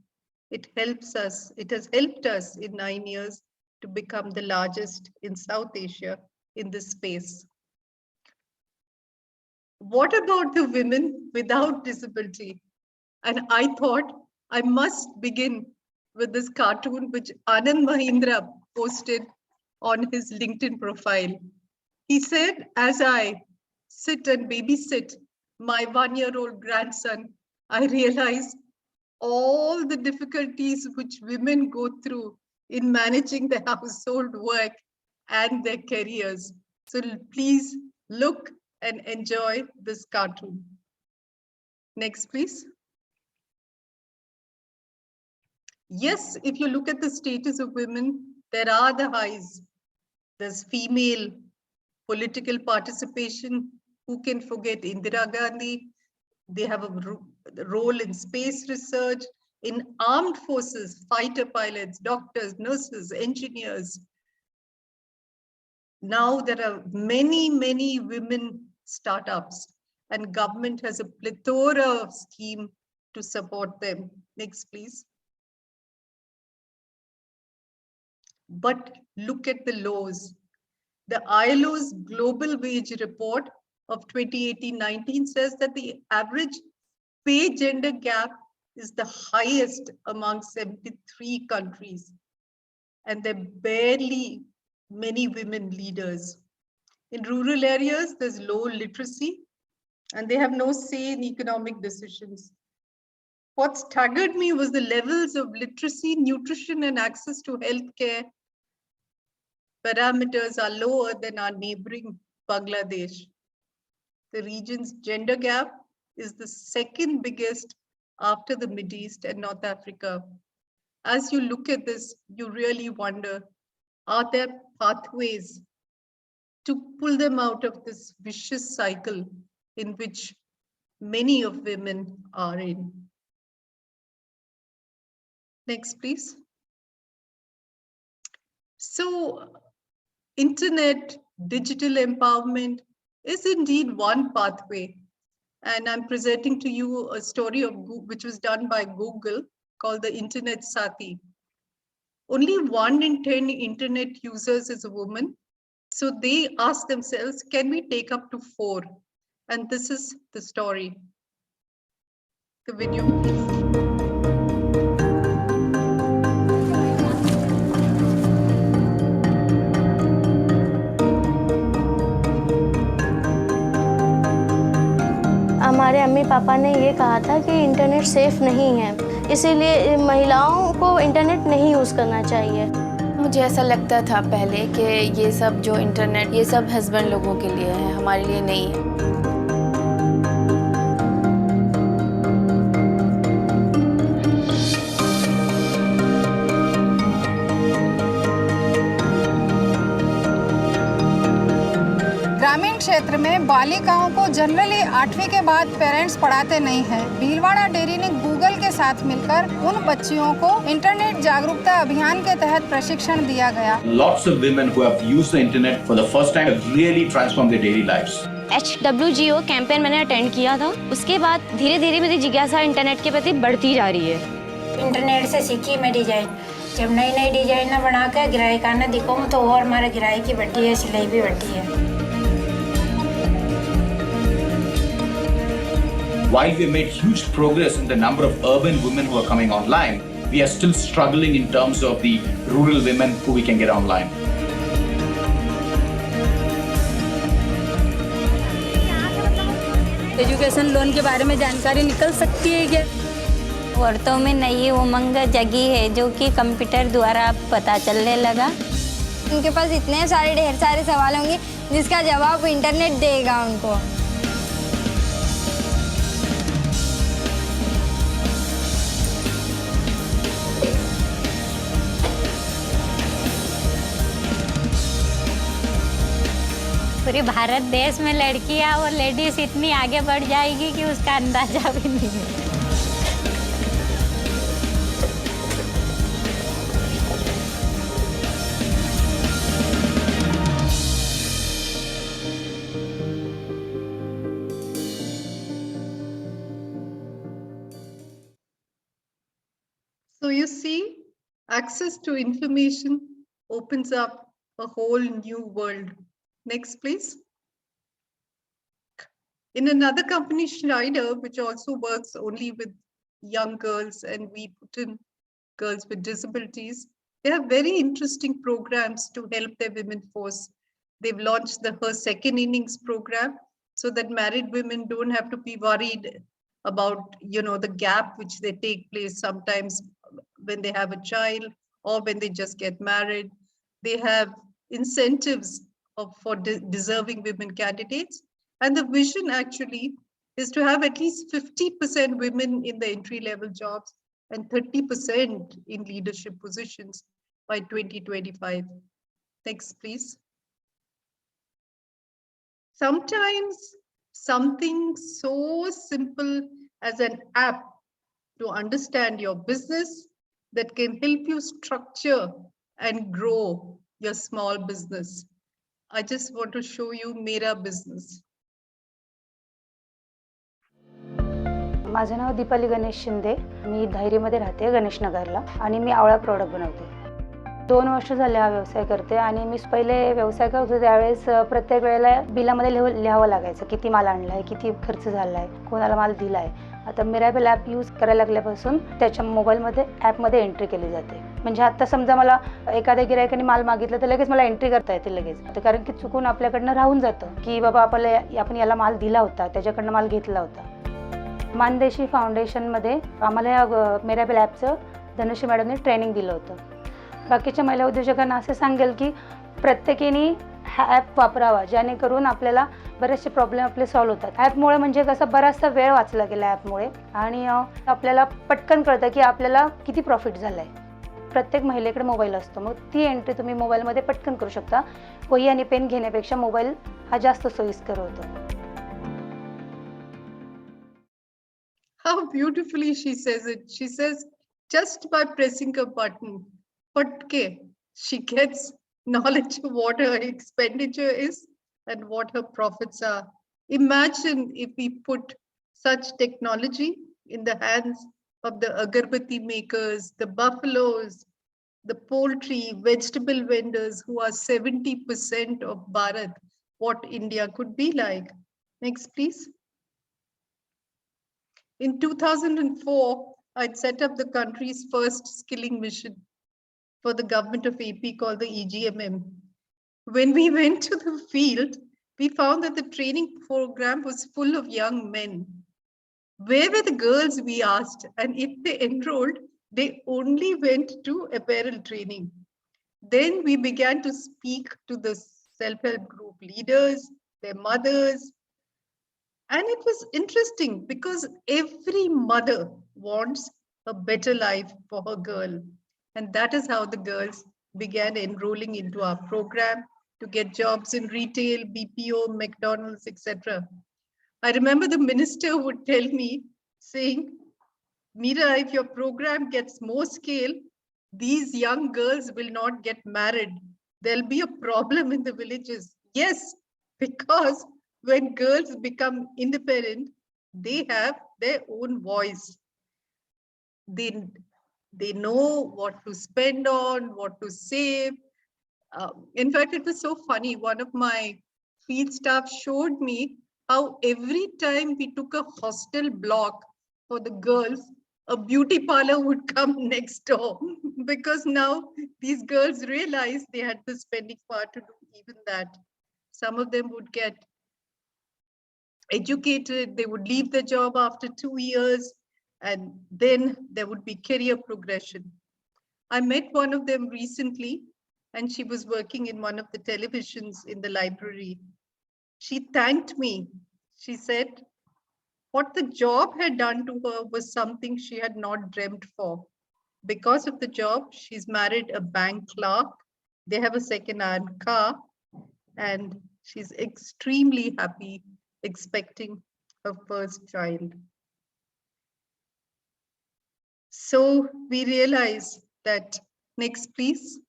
it has helped us in 9 years to become the largest in South Asia in this space. What about the women without disability? And I thought I must begin with this cartoon which Anand Mahindra posted on his LinkedIn profile. He said, as I sit and babysit my 1-year-old grandson, I realize all the difficulties which women go through in managing their household work and their careers. So please look and enjoy this cartoon. Next, please. Yes, if you look at the status of women, there are the highs. There's female political participation. Who can forget Indira Gandhi? They have a role in space research, in armed forces, fighter pilots, doctors, nurses, engineers. Now there are many, many women startups, and government has a plethora of schemes to support them. Next, please. But look at the lows. The ILO's Global Wage Report of 2018-19 says that the average pay gender gap is the highest among 73 countries. And there are barely many women leaders. In rural areas, there's low literacy and they have no say in economic decisions. What staggered me was the levels of literacy, nutrition, and access to healthcare parameters are lower than our neighboring Bangladesh. The region's gender gap is the second biggest after the Middle East and North Africa. As you look at this, you really wonder, are there pathways to pull them out of this vicious cycle in which many of women are in? Next, please. So, internet, digital empowerment is indeed one pathway. And I'm presenting to you a story of which was done by Google called the Internet Sati. Only 1 in 10 internet users is a woman. So they ask themselves, can we take up to 4? And this is the story. The video, please. हमारे अम्मी पापा ने ये कहा था कि internet safe नहीं है, इसीलिए महिलाओं को इंटरनेट नहीं यूज़ करना चाहिए। मुझे ऐसा लगता था पहले कि ये सब जो इंटरनेट ये सब हस्बैंड लोगों के लिए है, हमारे लिए नहीं है। ग्रामीण क्षेत्र में बालिकाओं को जनरली 8वीं के बाद पेरेंट्स पढ़ाते नहीं हैं। भीलवाड़ा डेयरी ने गूगल के साथ मिलकर उन बच्चियों को इंटरनेट जागरूकता अभियान के तहत प्रशिक्षण दिया गया। Lots of women who have used the internet for the first time have really transformed their daily lives. HWGO campaign मैंने अटेंड किया था, उसके बाद धीरे-धीरे मेरी जिज्ञासा इंटरनेट के प्रति बढ़ती जा रही है। इंटरनेट से सीखी मैं डिजाइन, जब नई डिजाइन बनाकर ग्राहकाना दिखाऊं तो और हमारे ग्राहक की बढ़ती है, सिलाई भी बढ़ती है। While we made huge progress in the number of urban women who are coming online, we are still struggling in terms of the rural women who we can get online. Education loan के बारे में जानकारी निकल सकती है क्या? औरतों में नई उमंग जगी है जो कि कंप्यूटर द्वारा पता चलने लगा। उनके पास इतने सारे ढेर सारे सवाल होंगे जिसका जवाब इंटरनेट देगा उनको। पूरी भारत देश में लड़कियां और लेडीज इतनी आगे बढ़ जाएगी कि उसका अंदाजा भी नहीं है। So you see, access to information opens up a whole new world. Next, please. In another company, Schneider, which also works only with young girls, and we put in girls with disabilities, they have very interesting programs to help their women force. They've launched the Her Second Innings program so that married women don't have to be worried about, the gap which they take place sometimes when they have a child or when they just get married. They have incentives for deserving women candidates. And the vision actually is to have at least 50% women in the entry-level jobs and 30% in leadership positions by 2025. Next, please. Sometimes something so simple as an app to understand your business that can help you structure and grow your small business. I just want to show you Meera Business. माझं नाव दीपाली गणेश शिंदे. मी धायरीमध्ये राहते गणेश नगरला आणि मी आवळा product बनवते. 2 वर्ष झाले हा व्यवसाय करते आणि मी पहिले व्यवसाय करत होते त्यावेळेस प्रत्येक वेळेला बिलामध्ये लिहावं लागायचं किती माल आणलाय, किती खर्च झालाय, कोणाला माल दिलाय. आता मिराबल ॲप यूज करायला लागल्यापासून त्याच्या मोबाईलमध्ये ॲपमध्ये एंट्री केली जाते. म्हणजे आता समजा मला एखाद्या गिरायकाने माल मागितलं तर लगेच मला एंट्री करता येते लगेच. कारण की चुकून आपल्याकडनं राहून जातं की बाबा आपण याला माल दिला होता, त्याच्याकडनं माल घेतला होता. मानदेशी फाउंडेशनमध्ये आम्हाला या मिराबल ॲपचं धनुषी मॅडमने ट्रेनिंग दिलं होतं. बाकीच्या महिला उद्योजकांना असं सांगेल की प्रत्येकीने हा ॲप वापरावा जेणेकरून आपल्याला बरेचसे प्रॉब्लेम आपले सॉल्व्ह होतात. ॲपमुळे म्हणजे कसं बराचसा वेळ वाचला गेला ॲपमुळे आणि आपल्याला पटकन कळतं की आपल्याला किती प्रॉफिट झालं आहे. प्रत्येक महिलेकडे मोबाईल असतो, मग ती एंट्री तुम्ही मोबाईलमध्ये पटकन करू शकता. वही आणि पेन घेण्यापेक्षा मोबाईल हा जास्त सोयीस्कर होतो. How beautifully she says it. She says, just by pressing a button, patke, she gets knowledge of what her expenditure is and what her profits are. Imagine if we put such technology in the hands of the agarbatti makers, the buffaloes, the poultry, vegetable vendors who are 70% of Bharat, what India could be like. Next, please. In 2004, I'd set up the country's first skilling mission for the government of AP called the EGMM. When we went to the field, we found that the training program was full of young men. Where were the girls, we asked, and if they enrolled, they only went to apparel training. Then we began to speak to the self-help group leaders, their mothers. And it was interesting because every mother wants a better life for her girl. And that is how the girls began enrolling into our program to get jobs in retail, BPO, McDonald's, etc. I remember the minister would tell me saying, Meera, if your program gets more scale, these young girls will not get married. There'll be a problem in the villages. Yes, because when girls become independent, they have their own voice. They know what to spend on, what to save. In fact, it was so funny. One of my field staff showed me how every time we took a hostel block for the girls, a beauty parlor would come next door because now these girls realized they had the spending power to do even that. Some of them would get educated, they would leave the job after 2 years, and then there would be career progression. I met one of them recently, and she was working in one of the televisions in the library. She thanked me. She said what the job had done to her was something she had not dreamt for. Because of the job, she's married a bank clerk. They have a second-hand car, and She's extremely happy expecting her first child. So we realize that, next please.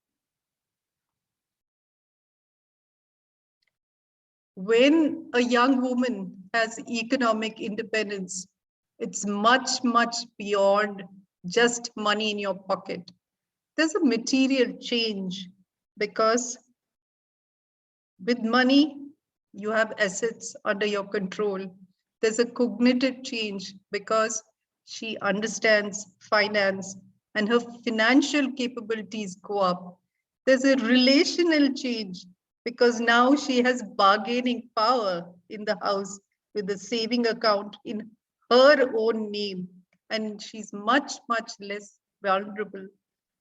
When a young woman has economic independence, it's much, much beyond just money in your pocket. There's a material change because with money, you have assets under your control. There's a cognitive change because she understands finance and her financial capabilities go up. There's a relational change because now she has bargaining power in the house with a saving account in her own name. And she's much, much less vulnerable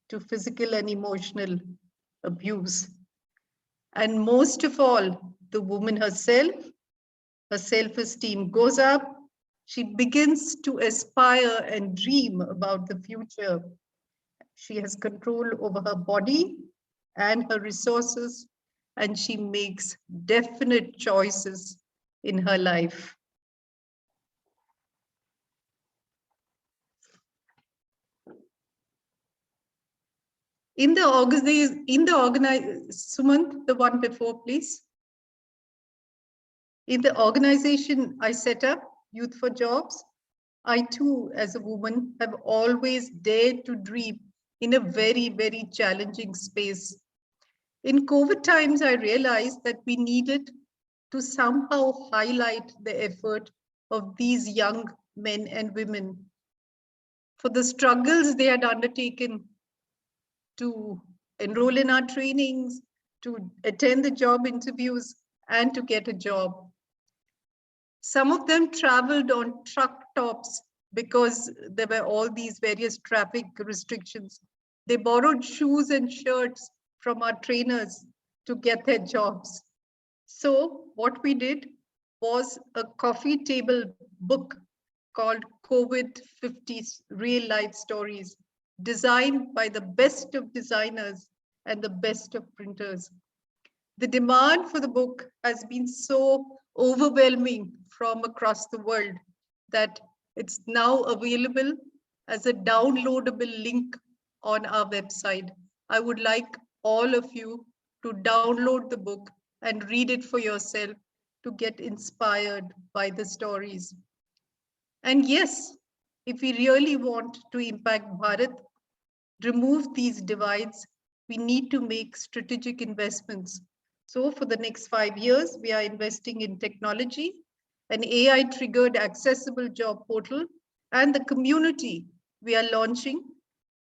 to physical and emotional abuse. And most of all, the woman herself, her self-esteem goes up. She begins to aspire and dream about the future. She has control over her body and her resources, and she makes definite choices in her life. Sumant, the one before, please. In the organization I set up, Youth4Jobs, I too, as a woman, have always dared to dream in a very, very challenging space. In COVID times, I realized that we needed to somehow highlight the effort of these young men and women for the struggles they had undertaken to enroll in our trainings, to attend the job interviews, and to get a job. Some of them traveled on truck tops because there were all these various traffic restrictions. They borrowed shoes and shirts from our trainers to get their jobs. So what we did was a coffee table book called COVID 50 Real Life Stories, designed by the best of designers and the best of printers. The demand for the book has been so overwhelming from across the world that it's now available as a downloadable link on our website. I would like all of you to download the book and read it for yourself to get inspired by the stories. And yes, if we really want to impact Bharat, remove these divides, we need to make strategic investments. So for the next 5 years, we are investing in technology, an AI-triggered accessible job portal, and the community. We are launching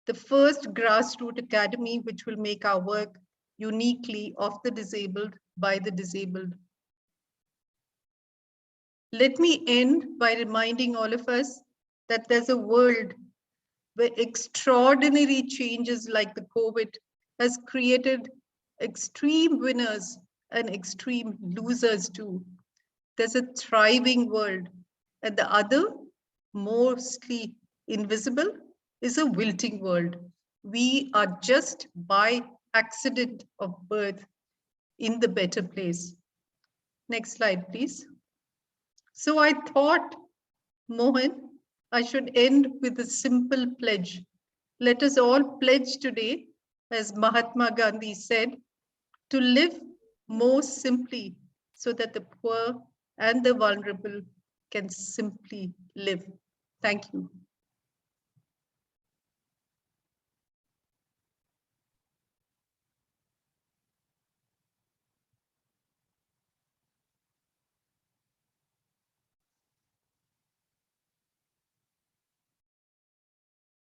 the first grassroots academy, which will make our work uniquely of the disabled by the disabled. Let me end by reminding all of us that there's a world where extraordinary changes like the COVID has created extreme winners and extreme losers too. There's a thriving world, and the other, mostly invisible, is a wilting world. We are just by accident of birth in the better place. Next slide, please. So I thought, Mohan, I should end with a simple pledge. Let us all pledge today, as Mahatma Gandhi said, to live more simply so that the poor and the vulnerable can simply live. Thank you.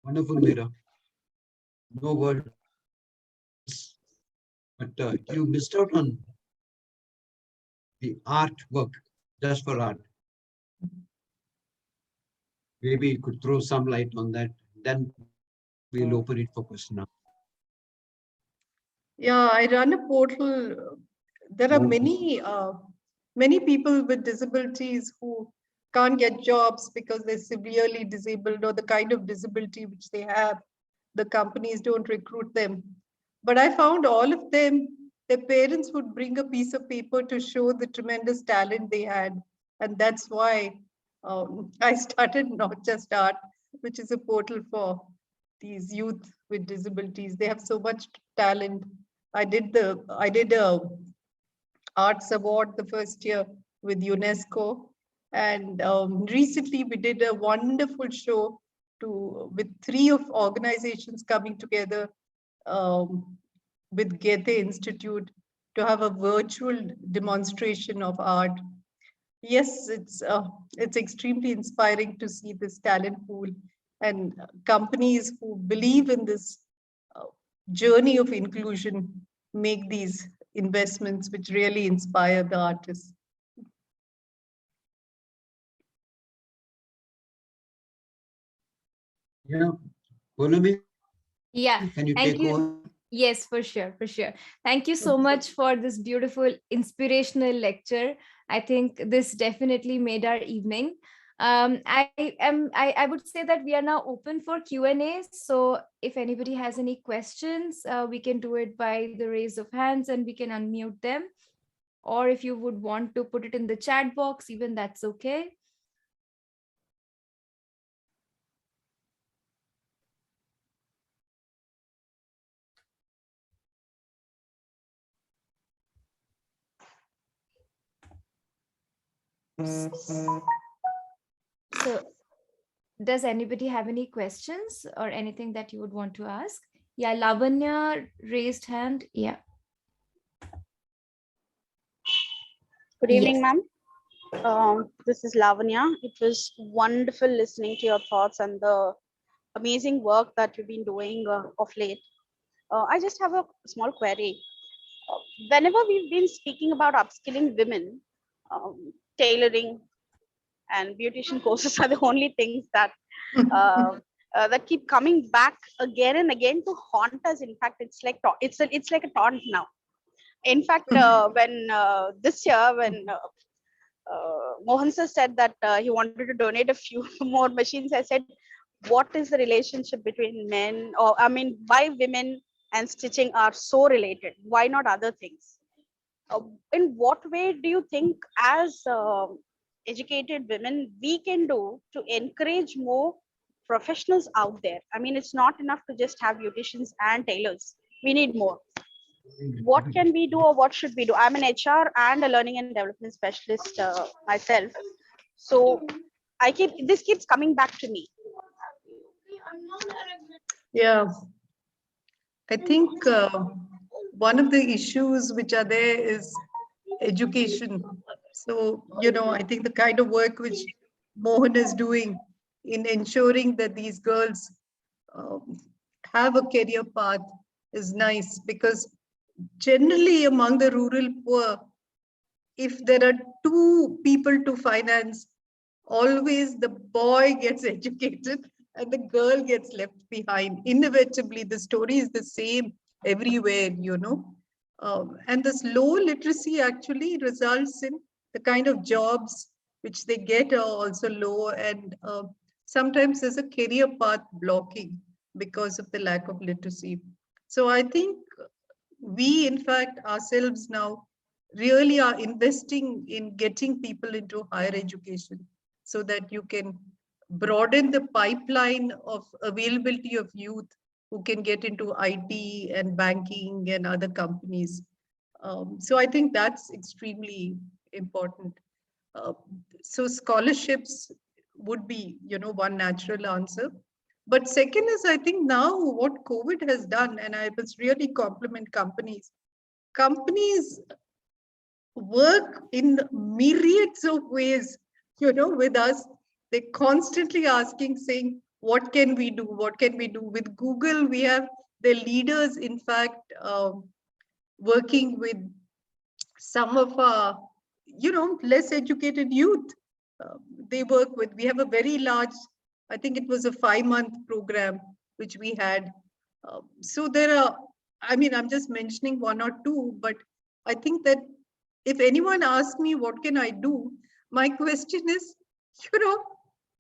Wonderful, Meera. No words, but you missed out on the artwork, just for art. Maybe you could throw some light on that. Then we'll open it for question now. Yeah, I run a portal. There are many people with disabilities who can't get jobs because they're severely disabled or the kind of disability which they have. The companies don't recruit them. But I found all of them, their parents would bring a piece of paper to show the tremendous talent they had. And that's why I started Not Just Art, which is a portal for these youth with disabilities. They have so much talent. I did a arts award the first year with UNESCO. And recently we did a wonderful show with 3 of organizations coming together with Goethe Institute to have a virtual demonstration of art. Yes, it's extremely inspiring to see this talent pool and companies who believe in this journey of inclusion make these investments which really inspire the artists. Yeah, Poonami, Yeah, can you thank take you. over? Yes, for sure, for sure. Thank you so much for this beautiful inspirational lecture. I think this definitely made our evening. I would say that we are now open for Q&A. So if anybody has any questions, we can do it by the raise of hands and we can unmute them. Or if you would want to put it in the chat box, even that's okay. So does anybody have any questions or anything that you would want to ask? Yeah, Lavanya raised hand. Yeah. Good evening, ma'am. This is Lavanya. It was wonderful listening to your thoughts and the amazing work that you've been doing of late. I just have a small query. Whenever we've been speaking about upskilling women, tailoring and beautician courses are the only things that that keep coming back again and again to haunt us. In fact, it's like a taunt now. In fact, when this year, when Mohan sir said that he wanted to donate a few more machines, I said, what is the relationship between men, or I mean, why women and stitching are so related? Why not other things? In what way do you think, as educated women, we can do to encourage more professionals out there? I mean, it's not enough to just have beauticians and tailors. We need more. What can we do, or what should we do? I'm an HR and a learning and development specialist myself, so this keeps coming back to me. Yeah, I think one of the issues which are there is education. So, I think the kind of work which Mohan is doing in ensuring that these girls have a career path is nice, because generally among the rural poor, if there are 2 people to finance, always the boy gets educated and the girl gets left behind. Inevitably, the story is the same everywhere, and this low literacy actually results in the kind of jobs which they get are also low, and sometimes there's a career path blocking because of the lack of literacy. So I think we, in fact, ourselves now really are investing in getting people into higher education so that you can broaden the pipeline of availability of youth who can get into IT and banking and other companies. So I think that's extremely important. So scholarships would be, one natural answer. But second is, I think now what COVID has done, and I must really compliment companies. Companies work in myriads of ways, with us. They're constantly asking, saying, what can we do? What can we do? With Google, we have the leaders, in fact, working with some of our, less educated youth. They work with, we have a very large, I think it was a 5-month program, which we had. So there are, I'm just mentioning 1 or 2, but I think that if anyone asks me, what can I do? My question is,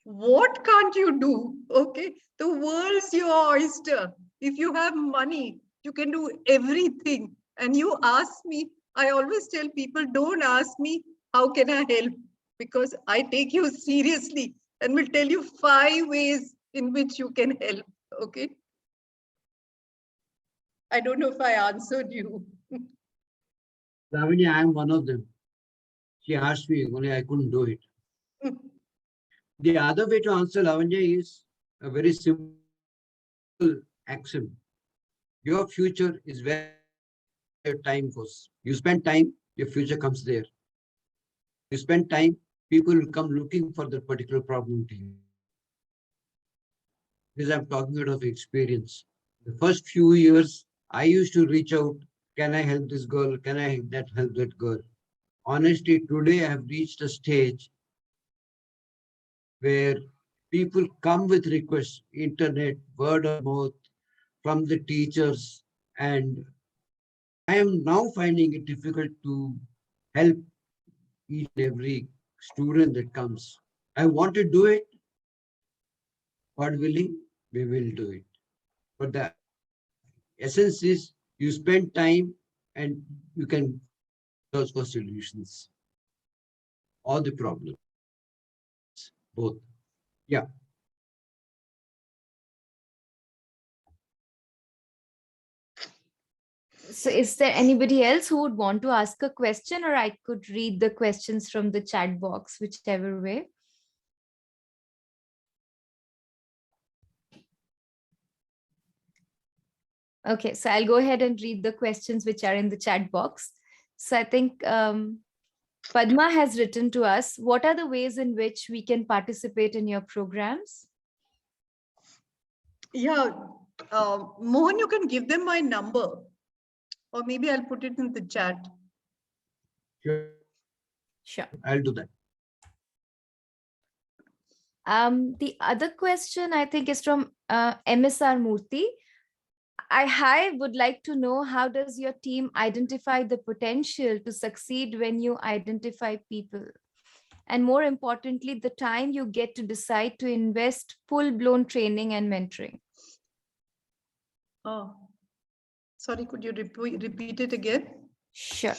what can't you do? Okay, the world's your oyster. If you have money, you can do everything. And you ask me, I always tell people, don't ask me, how can I help? Because I take you seriously and will tell you 5 ways in which you can help. Okay. I don't know if I answered you. Lavanya, I am one of them. She asked me, only I couldn't do it. The other way to answer Lavanya is a very simple axiom. Your future is where your time goes. You spend time, your future comes there. You spend time, people will come looking for that particular problem to you. This I'm talking out of experience. The first few years, I used to reach out, can I help this girl? Can I help that girl? Honestly, today I have reached a stage where people come with requests, internet, word of mouth, from the teachers, and I am now finding it difficult to help each and every student that comes. I want to do it, God willing, we will do it. But the essence is you spend time and you can search for solutions. All the problems, both. Yeah. So is there anybody else who would want to ask a question, or I could read the questions from the chat box, whichever way? Okay, so I'll go ahead and read the questions which are in the chat box. So I think Padma has written to us, what are the ways in which we can participate in your programs? Yeah, Mohan, you can give them my number, or maybe I'll put it in the chat. Sure. I'll do that. The other question I think is from MSR Murthy. I would like to know, how does your team identify the potential to succeed when you identify people? And more importantly, the time you get to decide to invest full-blown training and mentoring. Oh, sorry, could you repeat it again? Sure.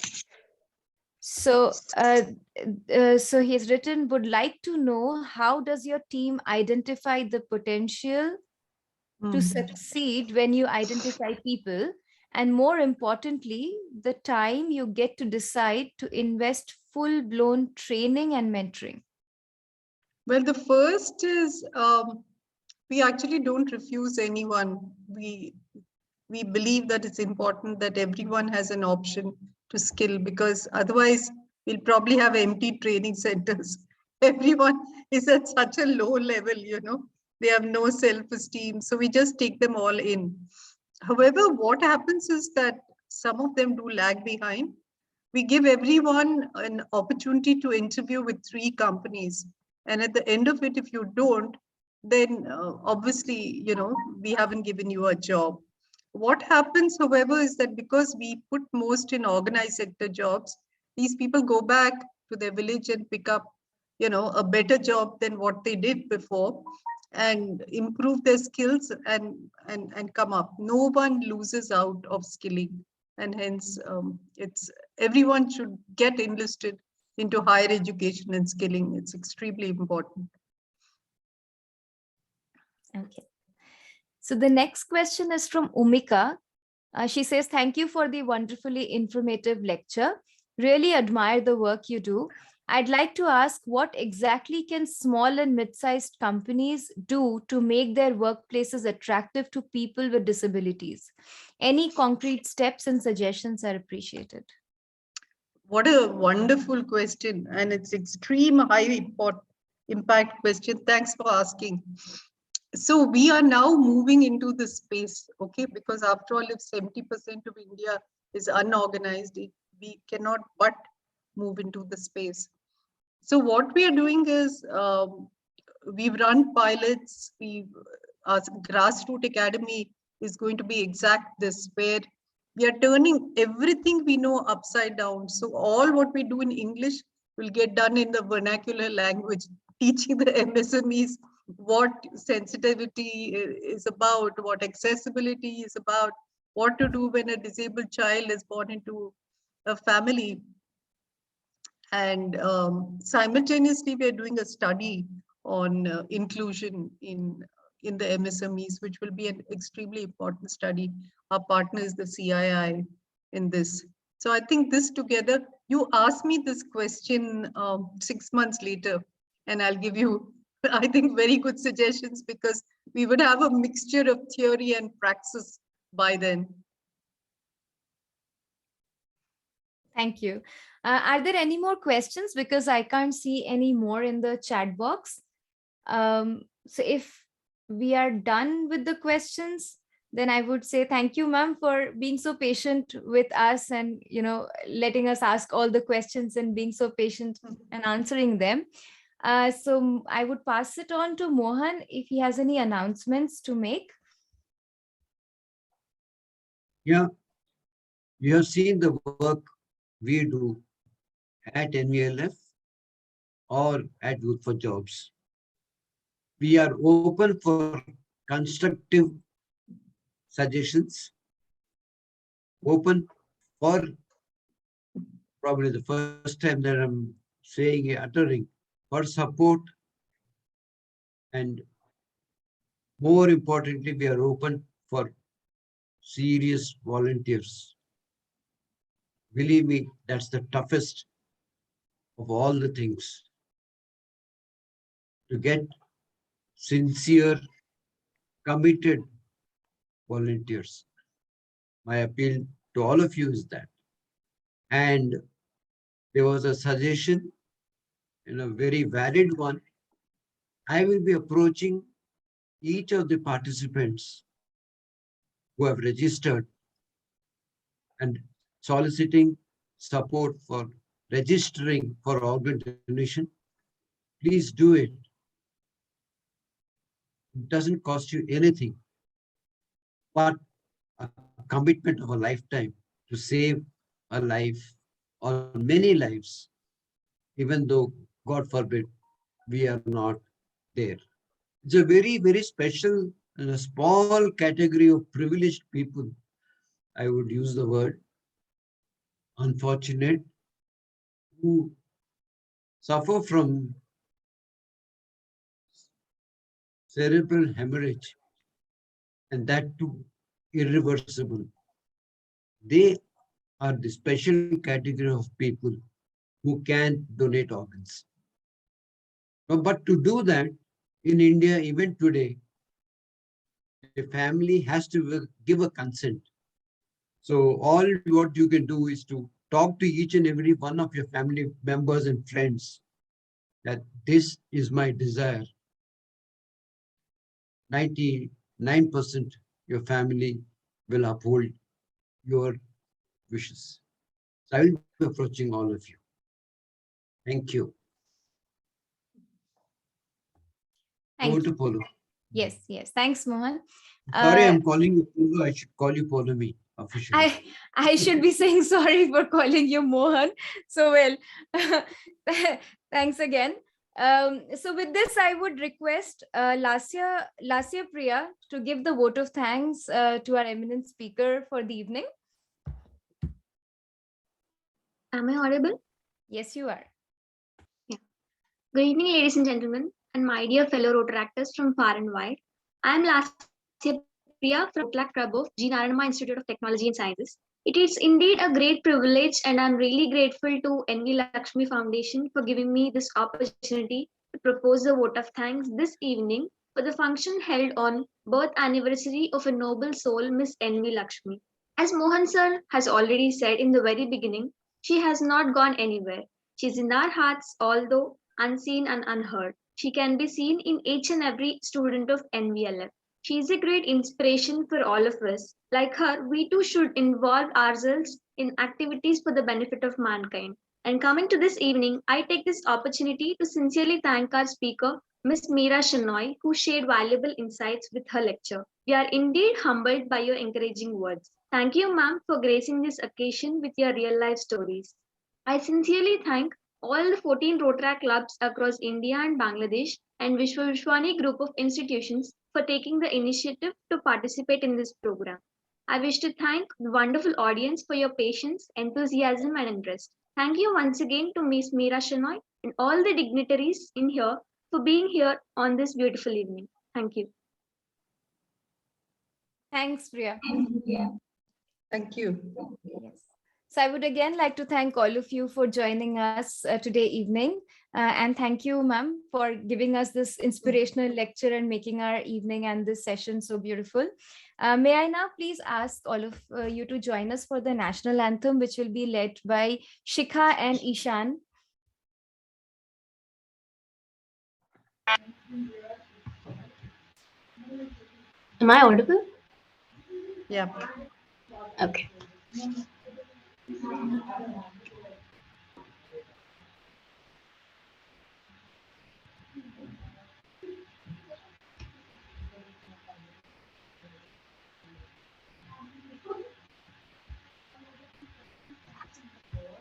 So, so he's written, would like to know, how does your team identify the potential to succeed when you identify people? And more importantly, the time you get to decide to invest full-blown training and mentoring. Well, the first is we actually don't refuse anyone. We believe that it's important that everyone has an option to skill, because otherwise we'll probably have empty training centers. Everyone is at such a low level, you know, they have no self-esteem. So we just take them all in. However, what happens is that some of them do lag behind. We give everyone an opportunity to interview with 3 companies. And at the end of it, if you don't, then obviously, you know, we haven't given you a job. What happens, however, is that because we put most in organized sector jobs, these people go back to their village and pick up, you know, a better job than what they did before, and improve their skills and come up. No one loses out of skilling, and hence it's everyone should get enlisted into higher education and skilling. It's extremely important. Okay. So the next question is from Umika. She says, thank you for the wonderfully informative lecture. Really admire the work you do. I'd like to ask, what exactly can small and mid-sized companies do to make their workplaces attractive to people with disabilities? Any concrete steps and suggestions are appreciated. What a wonderful question, and it's extreme high impact question. Thanks for asking. So we are now moving into the space, okay? Because after all, if 70% of India is unorganized, we cannot but move into the space. So what we are doing is we've run pilots. Our grassroots academy is going to be exact this, where we are turning everything we know upside down. So all what we do in English will get done in the vernacular language, teaching the MSMEs what sensitivity is about, what accessibility is about, what to do when a disabled child is born into a family. And simultaneously, we are doing a study on inclusion in the MSMEs, which will be an extremely important study. Our partner is the CII in this. So I think this together, you asked me this question 6 months later, and I'll give you, I think, very good suggestions, because we would have a mixture of theory and praxis by then. Thank you. Are there any more questions? Because I can't see any more in the chat box. So if we are done with the questions, then I would say thank you, ma'am, for being so patient with us and, you know, letting us ask all the questions and being so patient and answering them. So I would pass it on to Mohan if he has any announcements to make. Yeah, you have seen the work we do at NVLF or at Youth4Jobs. We are open for constructive suggestions, open for, probably the first time that I'm saying, uttering, for support, and more importantly, we are open for serious volunteers. Believe me, that's the toughest of all the things. To get sincere, committed volunteers. My appeal to all of you is that. And there was a suggestion, a very valid one. I will be approaching each of the participants who have registered and soliciting support for registering for organ donation. Please do it. It doesn't cost you anything, but a commitment of a lifetime to save a life or many lives, even though, God forbid, we are not there. It's a very, very special and a small category of privileged people. I would use the word unfortunate, who suffer from cerebral hemorrhage, and that too irreversible. They are the special category of people who can donate organs. But to do that, in India, even today, the family has to give a consent. So all what you can do is to talk to each and every one of your family members and friends that this is my desire. 99% your family will uphold your wishes. So I will be approaching all of you. Thank you. Over to Polo. Yes, yes. Thanks, Mohan. Sorry, I'm calling you Polo. I should call you Polo me officially. I should be saying sorry for calling you Mohan. So well, thanks again. So with this, I would request Lasya Priya to give the vote of thanks to our eminent speaker for the evening. Am I audible? Yes, you are. Yeah. Good evening, ladies and gentlemen, and my dear fellow Rotaractors from far and wide. I am Lasya Priya from Rotaract Club of G. Naranma Institute of Technology and Sciences. It is indeed a great privilege, and I'm really grateful to NV Lakshmi Foundation for giving me this opportunity to propose a vote of thanks this evening for the function held on birth anniversary of a noble soul, Miss NV Lakshmi. As Mohan sir has already said in the very beginning, she has not gone anywhere. She is in our hearts, although unseen and unheard. She can be seen in each and every student of NVLF. She is a great inspiration for all of us. Like her, we too should involve ourselves in activities for the benefit of mankind. And coming to this evening, I take this opportunity to sincerely thank our speaker, Ms. Meera Shenoy, who shared valuable insights with her lecture. We are indeed humbled by your encouraging words. Thank you, ma'am, for gracing this occasion with your real-life stories. I sincerely thank all the 14 Rotaract clubs across India and Bangladesh and Vishwani group of institutions for taking the initiative to participate in this program. I wish to thank the wonderful audience for your patience, enthusiasm, and interest. Thank you once again to Ms. Meera Shenoy and all the dignitaries in here for being here on this beautiful evening. Thank you. Thanks, Priya. Thank you. Yes. So I would again like to thank all of you for joining us today evening. And thank you, ma'am, for giving us this inspirational lecture and making our evening and this session so beautiful. May I now please ask all of you to join us for the national anthem, which will be led by Shikha and Ishan. Am I audible? Yeah. Okay.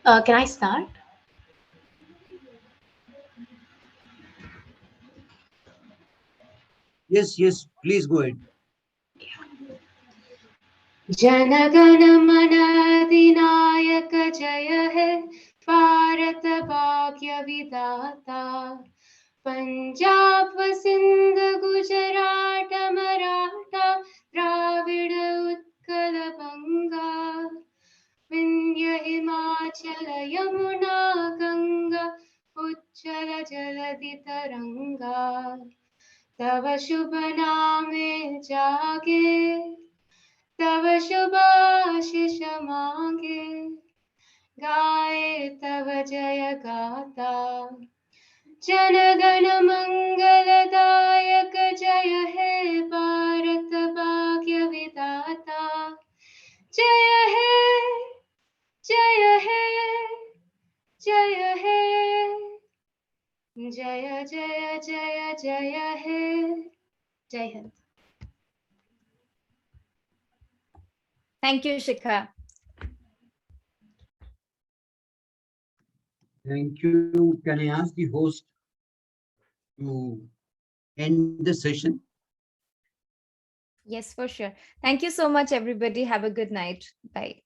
Can I start? Yes, yes, please go ahead. जनगण मन अधिनायक जय है भारत भाग्य विधाता पंजाब सिंध गुजरात मराठा द्राविड़ उत्कल बंगा विंध्य हिमाचल यमुना गंगा उच्चल जलधि तरंगा तव शुभ नामे जागे तव शुभाशिष मांगे गाए तव जय गाता जनगण मंगलदायक जय हे भारत भाग्य विधाता जय हे जय हे जय हे जय जय जय जय हे जय Hind. Thank you, Shikha. Thank you. Can I ask the host to end the session? Yes, for sure. Thank you so much, everybody. Have a good night. Bye.